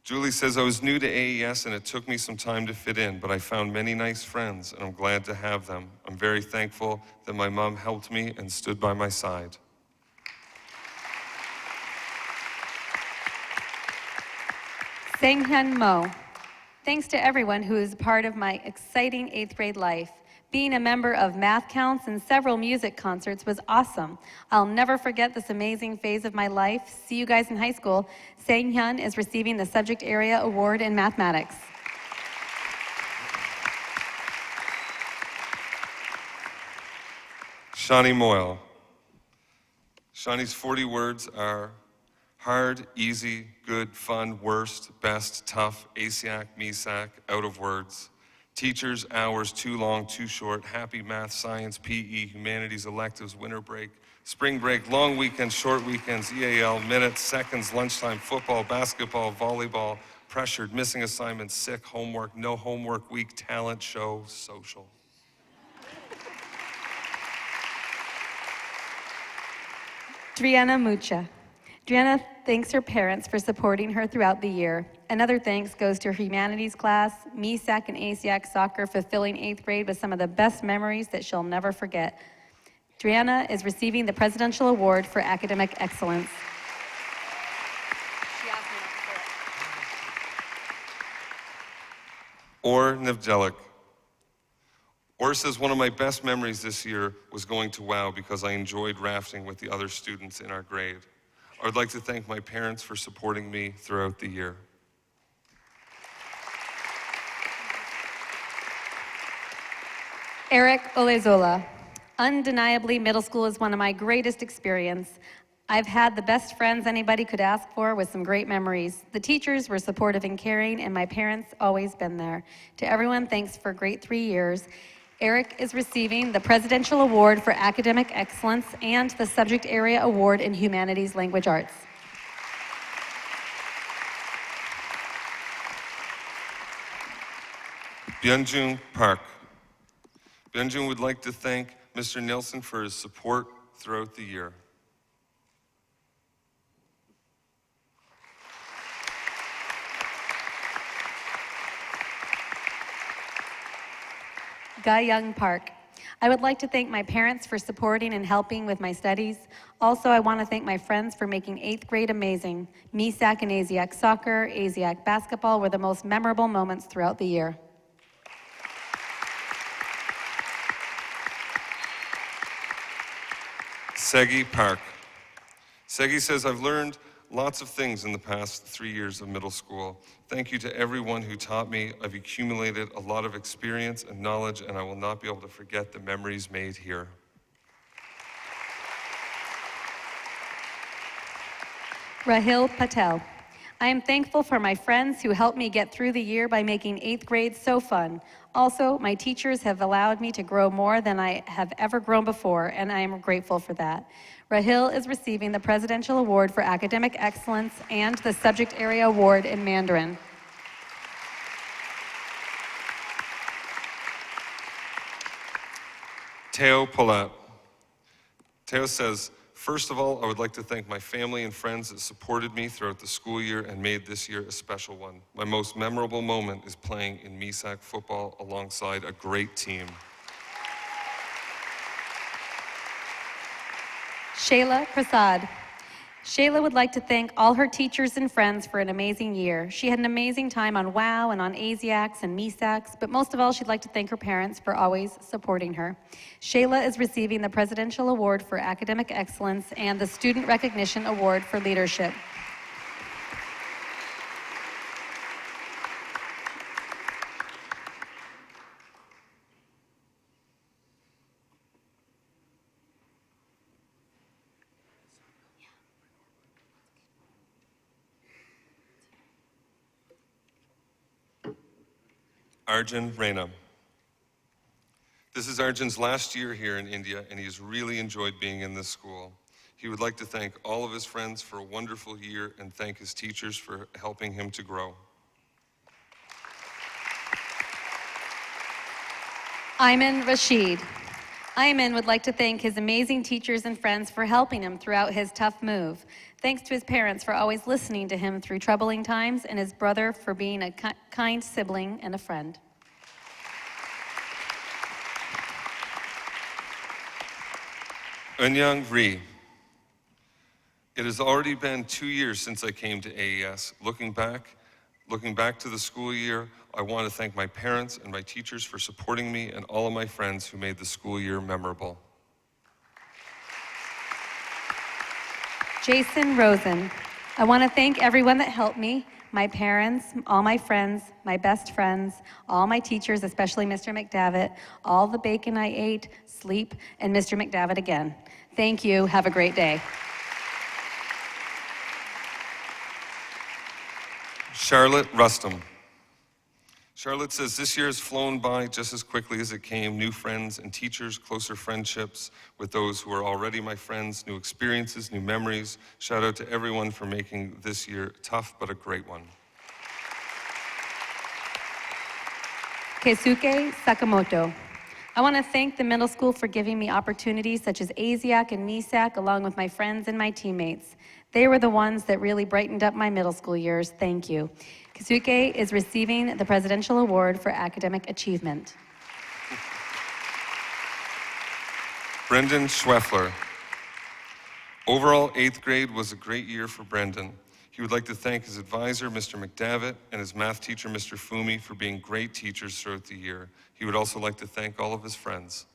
Julie says, I was new to AES and it took me some time to fit in, but I found many nice friends and I'm glad to have them. I'm very thankful that my mom helped me and stood by my side.
Sanghyun Mo. Thanks to everyone who is part of my exciting 8th grade life. Being a member of math counts and several music concerts was awesome. I'll never forget this amazing phase of my life. See you guys in high school. Sanghyun is receiving the Subject Area Award in Mathematics.
Shani Moyle. Shani's 40 words are hard, easy, good, fun, worst, best, tough, ASIAC, MESAC, out of words. Teachers, hours, too long, too short, happy, math, science, PE, humanities, electives, winter break, spring break, long weekends, short weekends, EAL, minutes, seconds, lunchtime, football, basketball, volleyball, pressured, missing assignments, sick, homework, no homework week, talent show, social.
Driana Mucha. Driana thanks her parents for supporting her throughout the year. Another thanks goes to her humanities class, MESAC and ASIAC soccer, fulfilling 8th grade with some of the best memories that she'll never forget. Driana is receiving the Presidential Award for Academic Excellence.
Or Nevjelik. Or says, one of my best memories this year was going to WOW because I enjoyed rafting with the other students in our grade. I would like to thank my parents for supporting me throughout the year.
Eric Olezola. Undeniably, middle school is one of my greatest experiences. I've had the best friends anybody could ask for with some great memories. The teachers were supportive and caring, and my parents always been there. To everyone, thanks for a great 3 years. Eric is receiving the Presidential Award for Academic Excellence and the Subject Area Award in Humanities Language Arts.
Byunjun Park. Byunjun would like to thank Mr. Nielsen for his support throughout the year.
Young Park. I would like to thank my parents for supporting and helping with my studies. Also, I want to thank my friends for making 8th grade amazing. MESAC and ASIAC soccer, ASIAC basketball were the most memorable moments throughout the year.
Segi Park. Segi says, I've learned lots of things in the past 3 years of middle school. Thank you to everyone who taught me. I've accumulated a lot of experience and knowledge, and I will not be able to forget the memories made here.
Rahil Patel. I am thankful for my friends who helped me get through the year by making 8th grade so fun. Also, my teachers have allowed me to grow more than I have ever grown before, and I am grateful for that. Rahil is receiving the Presidential Award for Academic Excellence and the Subject Area Award in Mandarin.
Teo Palat. Teo says, first of all, I would like to thank my family and friends that supported me throughout the school year and made this year a special one. My most memorable moment is playing in MISAC football alongside a great team.
Shayla Prasad. Shayla would like to thank all her teachers and friends for an amazing year. She had an amazing time on WOW and on ASIACs and MISACs, but most of all, she'd like to thank her parents for always supporting her. Shayla is receiving the Presidential Award for Academic Excellence and the Student Recognition Award for Leadership.
Arjun Raina. This is Arjun's last year here in India, and he has really enjoyed being in this school. He would like to thank all of his friends for a wonderful year and thank his teachers for helping him to grow.
Ayman Rashid. Ayman would like to thank his amazing teachers and friends for helping him throughout his tough move. Thanks to his parents for always listening to him through troubling times, and his brother for being a kind sibling and a friend.
Eunyoung Ree. It has already been 2 years since I came to AES. Looking back to the school year, I want to thank my parents and my teachers for supporting me and all of my friends who made the school year memorable.
Jason Rosen. I want to thank everyone that helped me, my parents, all my friends, my best friends, all my teachers, especially Mr. McDavitt, all the bacon I ate, sleep, and Mr. McDavitt again. Thank you. Have a great day.
Charlotte Rustum. Charlotte says, this year has flown by just as quickly as it came. New friends and teachers, closer friendships with those who are already my friends, new experiences, new memories. Shout out to everyone for making this year tough, but a great one.
Keisuke Sakamoto. I want to thank the middle school for giving me opportunities such as ASIAC and MISAC, along with my friends and my teammates. They were the ones that really brightened up my middle school years. Thank you. Keisuke is receiving the Presidential Award for Academic Achievement.
Brendan Schweffler. Overall, 8th grade was a great year for Brendan. He would like to thank his advisor, Mr. McDavitt, and his math teacher, Mr. Fumi, for being great teachers throughout the year. He would also like to thank all of his friends.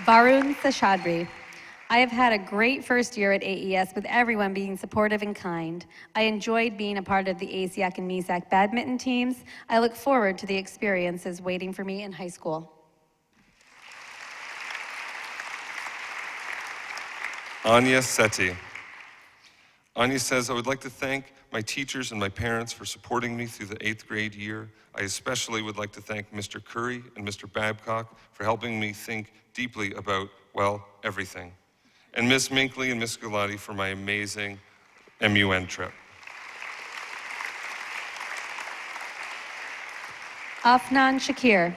Varun Seshadri. I have had a great first year at AES with everyone being supportive and kind. I enjoyed being a part of the ASIAC and MISAC badminton teams. I look forward to the experiences waiting for me in high school.
Anya Sethi. Anya says, I would like to thank my teachers and my parents for supporting me through the 8th grade year. I especially would like to thank Mr. Curry and Mr. Babcock for helping me think deeply about, well, everything. And Miss Minkley and Miss Galati for my amazing MUN trip.
Afnan Shakir.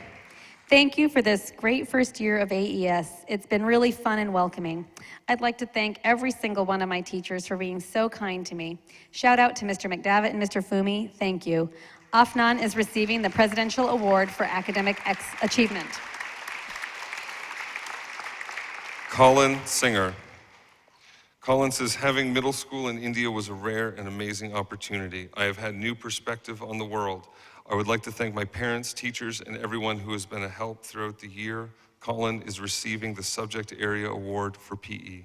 Thank you for this great first year of AES. It's been really fun and welcoming. I'd like to thank every single one of my teachers for being so kind to me. Shout out to Mr. McDavitt and Mr. Fumi, thank you. Afnan is receiving the Presidential Award for Academic Achievement.
Colin Singer. Colin says, having middle school in India was a rare and amazing opportunity. I have had new perspective on the world. I would like to thank my parents, teachers, and everyone who has been a help throughout the year. Colin is receiving the Subject Area Award for PE.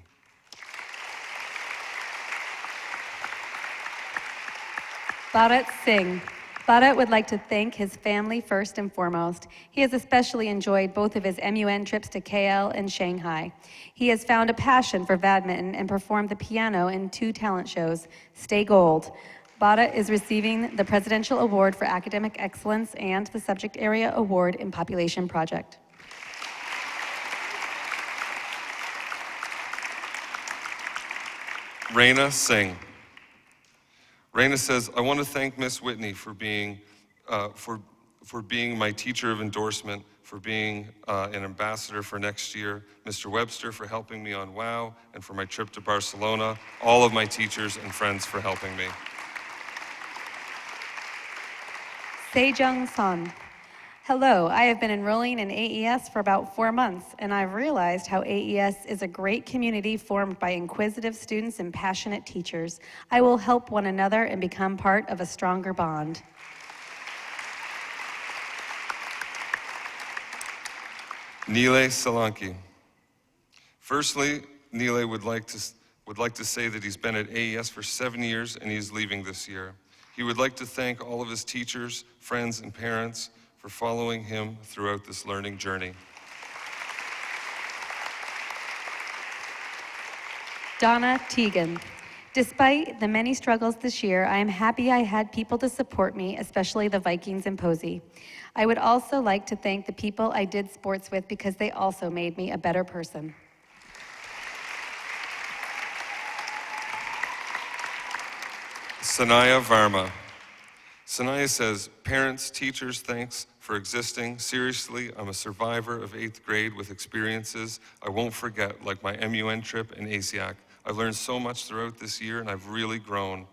Bharat Singh. Bharat would like to thank his family first and foremost. He has especially enjoyed both of his MUN trips to KL and Shanghai. He has found a passion for badminton and performed the piano in 2 talent shows. Stay gold. Bharat is receiving the Presidential Award for Academic Excellence and the Subject Area Award in Population Project.
Raina Singh. Raina says, I want to thank Miss Whitney for being my teacher of endorsement, for being an ambassador for next year, Mr. Webster for helping me on WOW, and for my trip to Barcelona, all of my teachers and friends for helping me.
Sejong Son. Hello, I have been enrolling in AES for about 4 months, and I've realized how AES is a great community formed by inquisitive students and passionate teachers. I will help one another and become part of a stronger bond.
Nile Solanki. Firstly, Nile would like to say that he's been at AES for 7 years and he's leaving this year. He would like to thank all of his teachers, friends, and parents for following him throughout this learning journey.
Donna Teagan. Despite the many struggles this year, I am happy I had people to support me, especially the Vikings and Posey. I would also like to thank the people I did sports with because they also made me a better person.
Sanaya Varma. Sanaya says, parents, teachers, thanks for existing. Seriously, I'm a survivor of 8th grade with experiences I won't forget, like my MUN trip and ASIAC. I've learned so much throughout this year and I've really grown.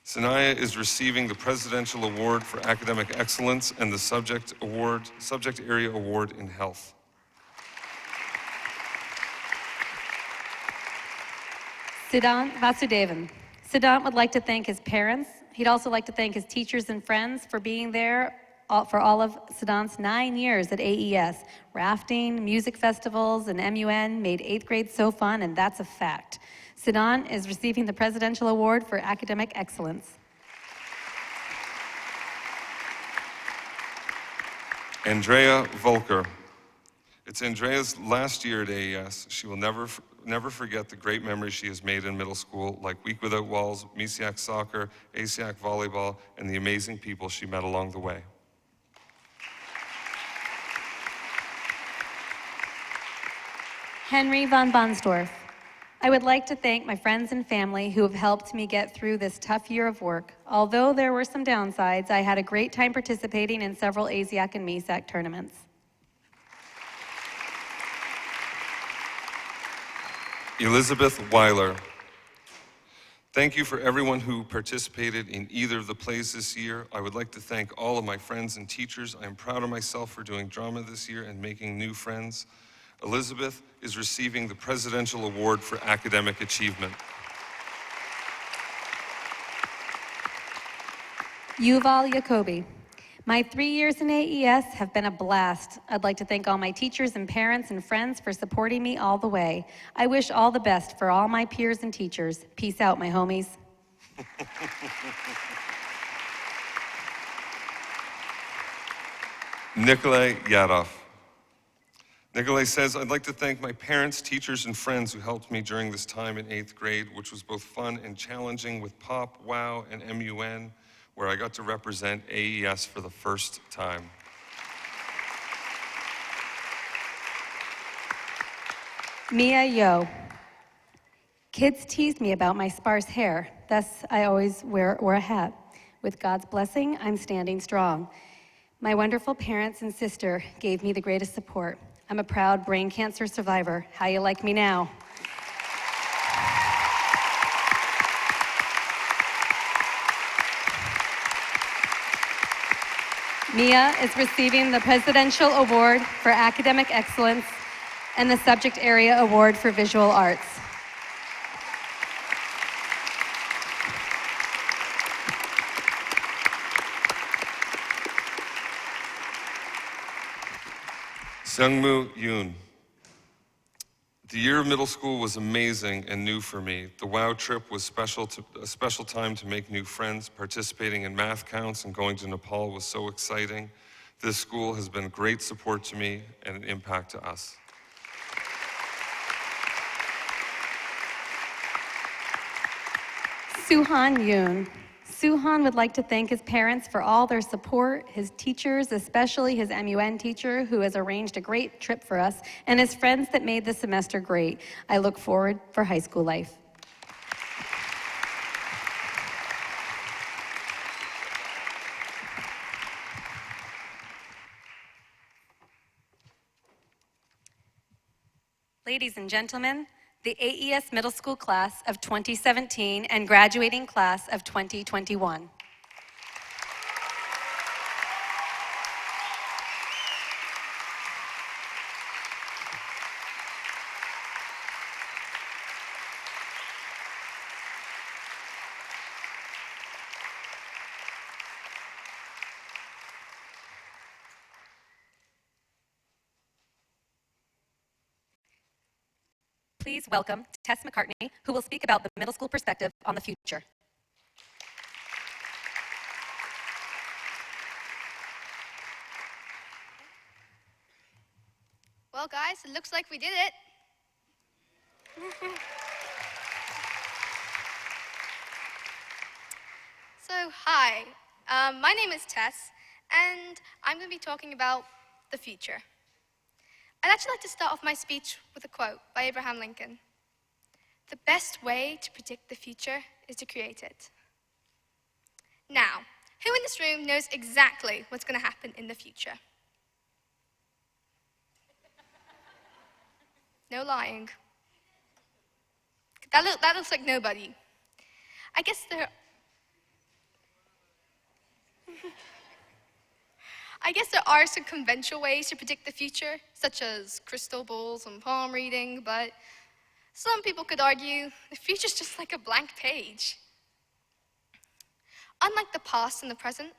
Sanaya is receiving the Presidential Award for Academic Excellence and the Subject Area Award in Health.
Siddhant Vasudevan. Siddhant would like to thank his parents. He'd also like to thank his teachers and friends for being there for all of Siddhant's 9 years at AES. Rafting, music festivals, and MUN made 8th grade so fun, and that's a fact. Siddhant is receiving the Presidential Award for Academic Excellence.
Andrea Volker. It's Andrea's last year at AES. She will never forget the great memories she has made in middle school, like Week Without Walls, MISIAC soccer, ASIAC volleyball, and the amazing people she met along the way.
Henry von Bonsdorf. I would like to thank my friends and family who have helped me get through this tough year of work. Although there were some downsides, I had a great time participating in several ASIAC and MISAC tournaments.
Elizabeth Weiler. Thank you for everyone who participated in either of the plays this year. I would like to thank all of my friends and teachers. I am proud of myself for doing drama this year and making new friends. Elizabeth is receiving the Presidential Award for Academic Achievement.
Yuval Yacobi. My 3 years in AES have been a blast. I'd like to thank all my teachers and parents and friends for supporting me all the way. I wish all the best for all my peers and teachers. Peace out, my homies.
Nikolai Yadov. Nikolai says, I'd like to thank my parents, teachers, and friends who helped me during this time in 8th grade, which was both fun and challenging with POP, WOW, and MUN, where I got to represent AES for the first time.
Mia Yo. Kids teased me about my sparse hair, thus I always wear a hat. With God's blessing, I'm standing strong. My wonderful parents and sister gave me the greatest support. I'm a proud brain cancer survivor. How you like me now? Mia is receiving the Presidential Award for Academic Excellence and the Subject Area Award for Visual Arts.
Seungmoo Yoon. The year of middle school was amazing and new for me. The WOW trip was a special time to make new friends. Participating in math counts and going to Nepal was so exciting. This school has been great support to me and an impact to us.
Suhan Yoon. Suhan would like to thank his parents for all their support, his teachers, especially his MUN teacher, who has arranged a great trip for us, and his friends that made the semester great. I look forward for high school life. Ladies and gentlemen, the AES Middle School class of 2017 and graduating class of 2021. Please welcome Tess McCartney, who will speak about the middle school perspective on the future.
Well, guys, it looks like we did it. So, hi, my name is Tess, and I'm going to be talking about the future. I'd actually like to start off my speech with a quote by Abraham Lincoln. The best way to predict the future is to create it. Now, who in this room knows exactly what's going to happen in the future? No lying. That looks like nobody. I guess there are some conventional ways to predict the future, such as crystal balls and palm reading, but some people could argue the future's just like a blank page. Unlike the past and the present,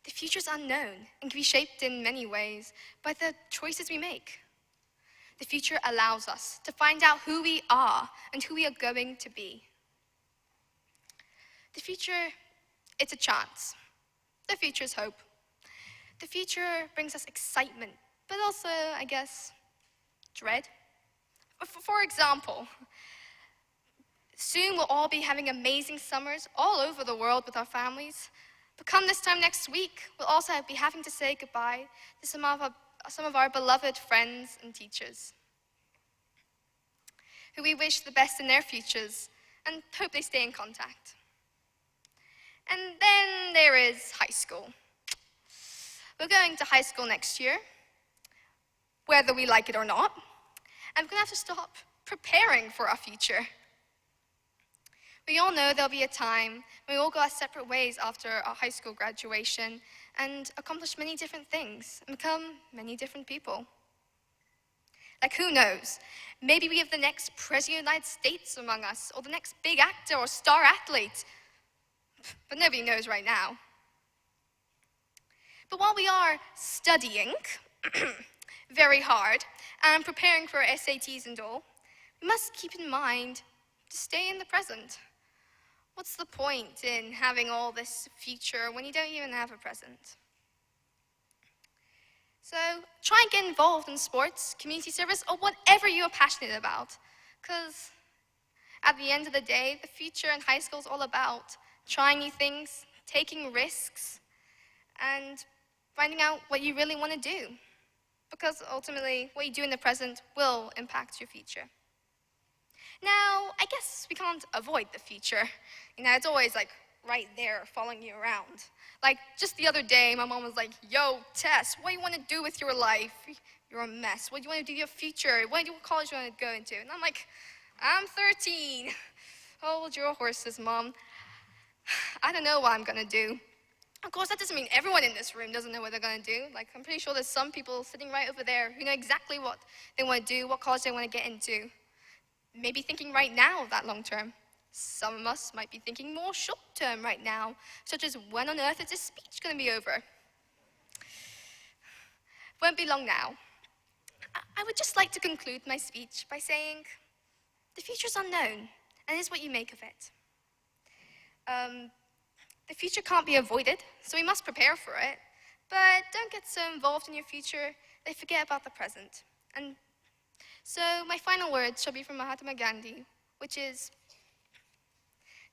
the future's unknown and can be shaped in many ways by the choices we make. The future allows us to find out who we are and who we are going to be. The future, it's a chance. The future's hope. The future brings us excitement, but also, I guess, dread. For example, soon we'll all be having amazing summers all over the world with our families. But come this time next week, we'll also be having to say goodbye to some of our beloved friends and teachers, who we wish the best in their futures and hope they stay in contact. And then there is high school. We're going to high school next year, whether we like it or not, and we're going to have to stop preparing for our future. We all know there'll be a time when we all go our separate ways after our high school graduation and accomplish many different things and become many different people. Like, who knows? Maybe we have the next president of the United States among us, or the next big actor or star athlete. But nobody knows right now. But while we are studying very hard and preparing for our SATs and all, we must keep in mind to stay in the present. What's the point in having all this future when you don't even have a present? So try and get involved in sports, community service, or whatever you are passionate about. Because at the end of the day, the future in high school is all about trying new things, taking risks, and finding out what you really want to do. Because ultimately, what you do in the present will impact your future. Now, I guess we can't avoid the future. You know, it's always like right there following you around. Like just the other day, my mom was like, yo, Tess, what do you want to do with your life? You're a mess. What do you want to do with your future? What college do you want to go into? And I'm like, I'm 13. Hold your horses, Mom. I don't know what I'm going to do. Of course, that doesn't mean everyone in this room doesn't know what they're going to do. Like, I'm pretty sure there's some people sitting right over there who know exactly what they want to do, what college they want to get into. Maybe thinking right now of that long term. Some of us might be thinking more short term right now, such as when on earth is this speech going to be over? Won't be long now. I would just like to conclude my speech by saying, the future's unknown, and it is what you make of it. The future can't be avoided, so we must prepare for it. But don't get so involved in your future that you forget about the present. And so my final words shall be from Mahatma Gandhi, which is,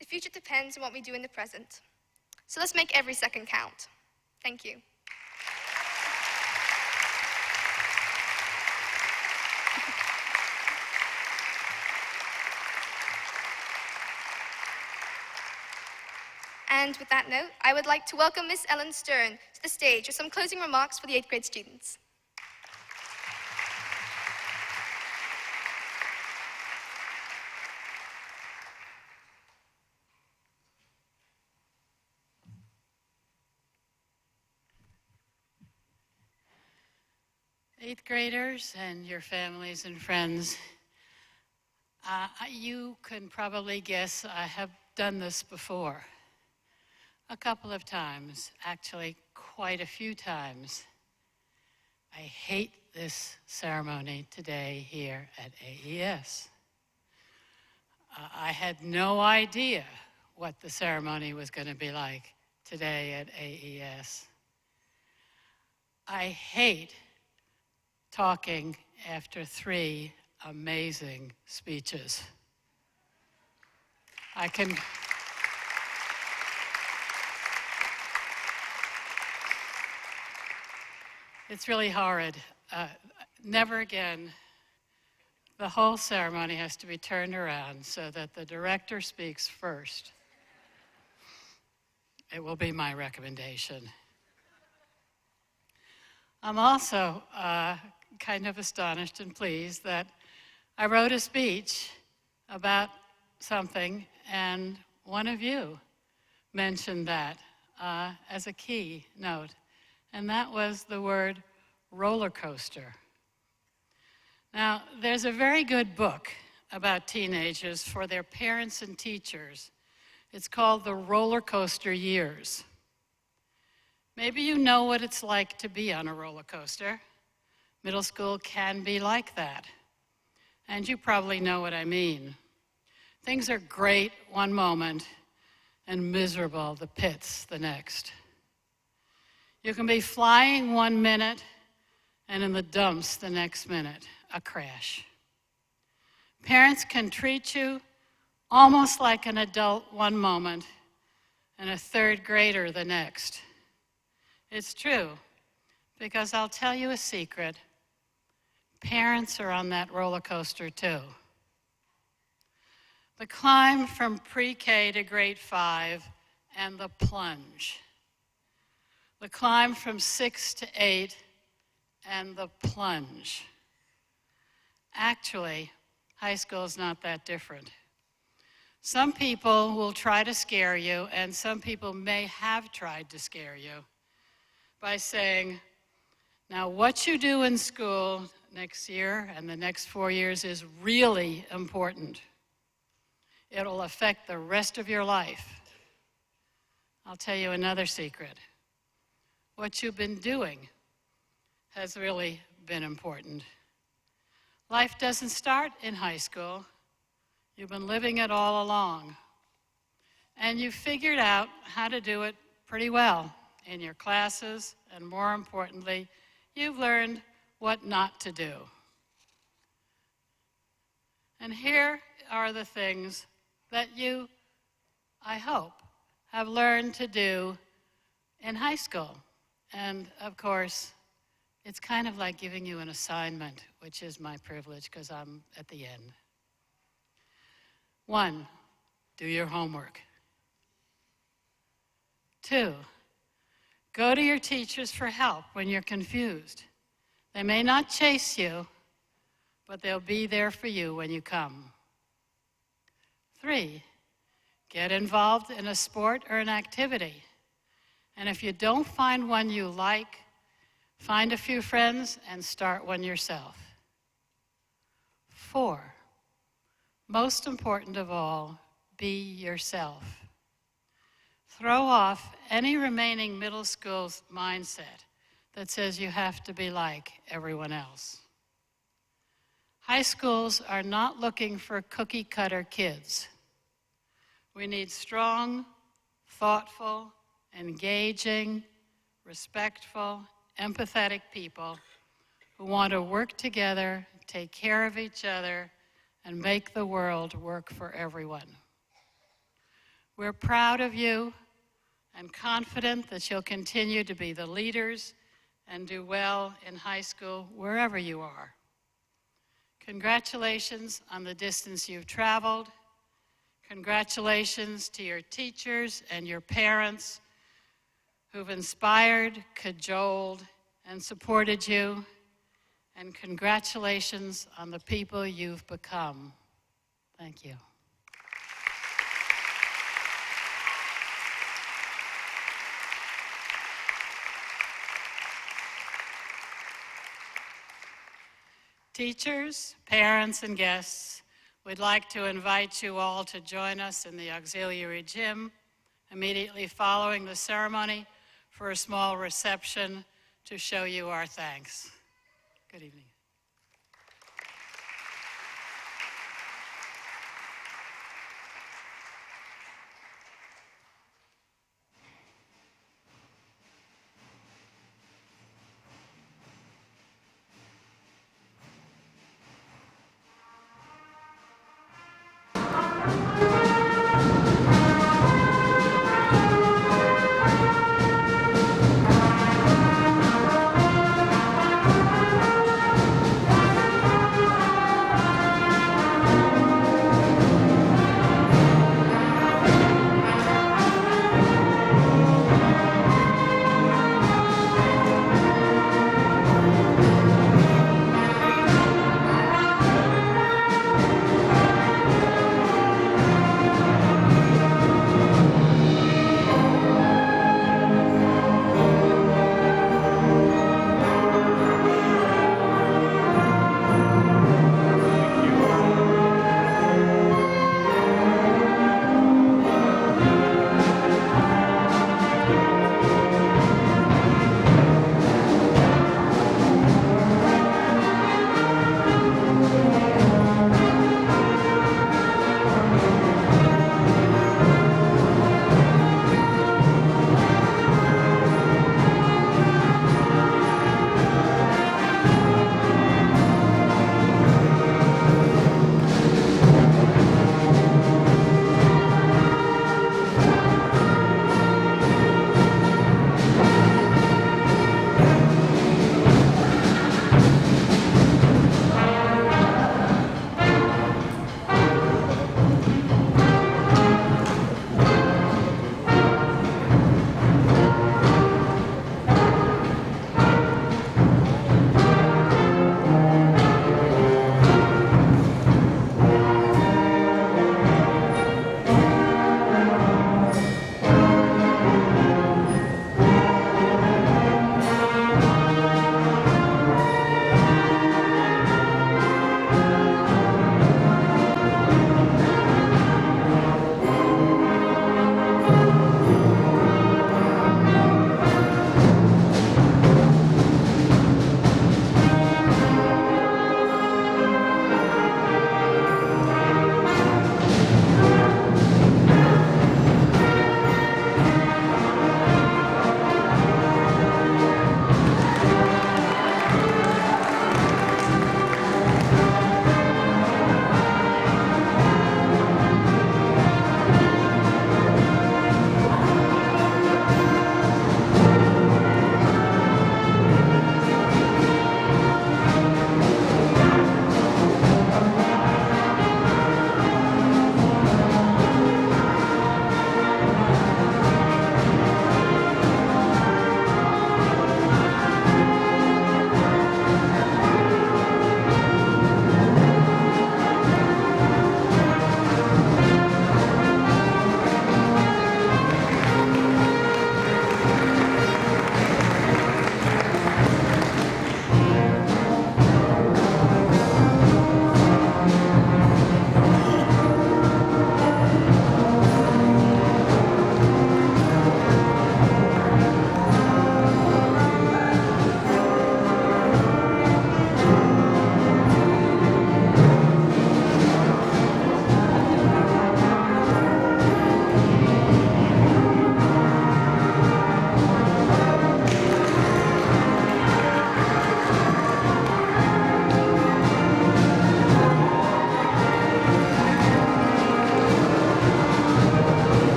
the future depends on what we do in the present. So let's make every second count. Thank you. And with that note, I would like to welcome Miss Ellen Stern to the stage with some closing remarks for the 8th grade students.
Eighth graders and your families and friends, you can probably guess I have done this before. A couple of times, actually quite a few times. I hate this ceremony today here at AES. I had no idea what the ceremony was going to be like today at AES. I hate talking after 3 amazing speeches. It's really horrid. Never again. The whole ceremony has to be turned around so that the director speaks first. It will be my recommendation. I'm also kind of astonished and pleased that I wrote a speech about something, and one of you mentioned that as a key note, and that was the word roller coaster. Now, there's a very good book about teenagers for their parents and teachers. It's called The Roller Coaster Years. Maybe you know what it's like to be on a roller coaster. Middle school can be like that. And you probably know what I mean. Things are great one moment and miserable, the pits, the next. You can be flying 1 minute and in the dumps the next minute, a crash. Parents can treat you almost like an adult one moment and a 3rd grader the next. It's true, because I'll tell you a secret. Parents are on that roller coaster too. The climb from pre-K to grade 5 and the plunge. The climb from 6 to 8 and the plunge. Actually, high school is not that different. Some people will try to scare you, and some people may have tried to scare you by saying, now what you do in school next year and the next 4 years is really important. It'll affect the rest of your life. I'll tell you another secret. What you've been doing has really been important. Life doesn't start in high school. You've been living it all along. And you've figured out how to do it pretty well in your classes, and more importantly, you've learned what not to do. And here are the things that you, I hope, have learned to do in high school. And of course, it's kind of like giving you an assignment, which is my privilege because I'm at the end. 1, do your homework. 2, go to your teachers for help when you're confused. They may not chase you, but they'll be there for you when you come. 3, get involved in a sport or an activity. And if you don't find one you like, find a few friends and start one yourself. 4, most important of all, be yourself. Throw off any remaining middle school mindset that says you have to be like everyone else. High schools are not looking for cookie-cutter kids. We need strong, thoughtful, engaging, respectful, empathetic people who want to work together, take care of each other, and make the world work for everyone. We're proud of you and confident that you'll continue to be the leaders and do well in high school wherever you are. Congratulations on the distance you've traveled. Congratulations to your teachers and your parents who've inspired, cajoled, and supported you. And congratulations on the people you've become. Thank you. Teachers, parents, and guests, we'd like to invite you all to join us in the auxiliary gym immediately following the ceremony for a small reception to show you our thanks. Good evening.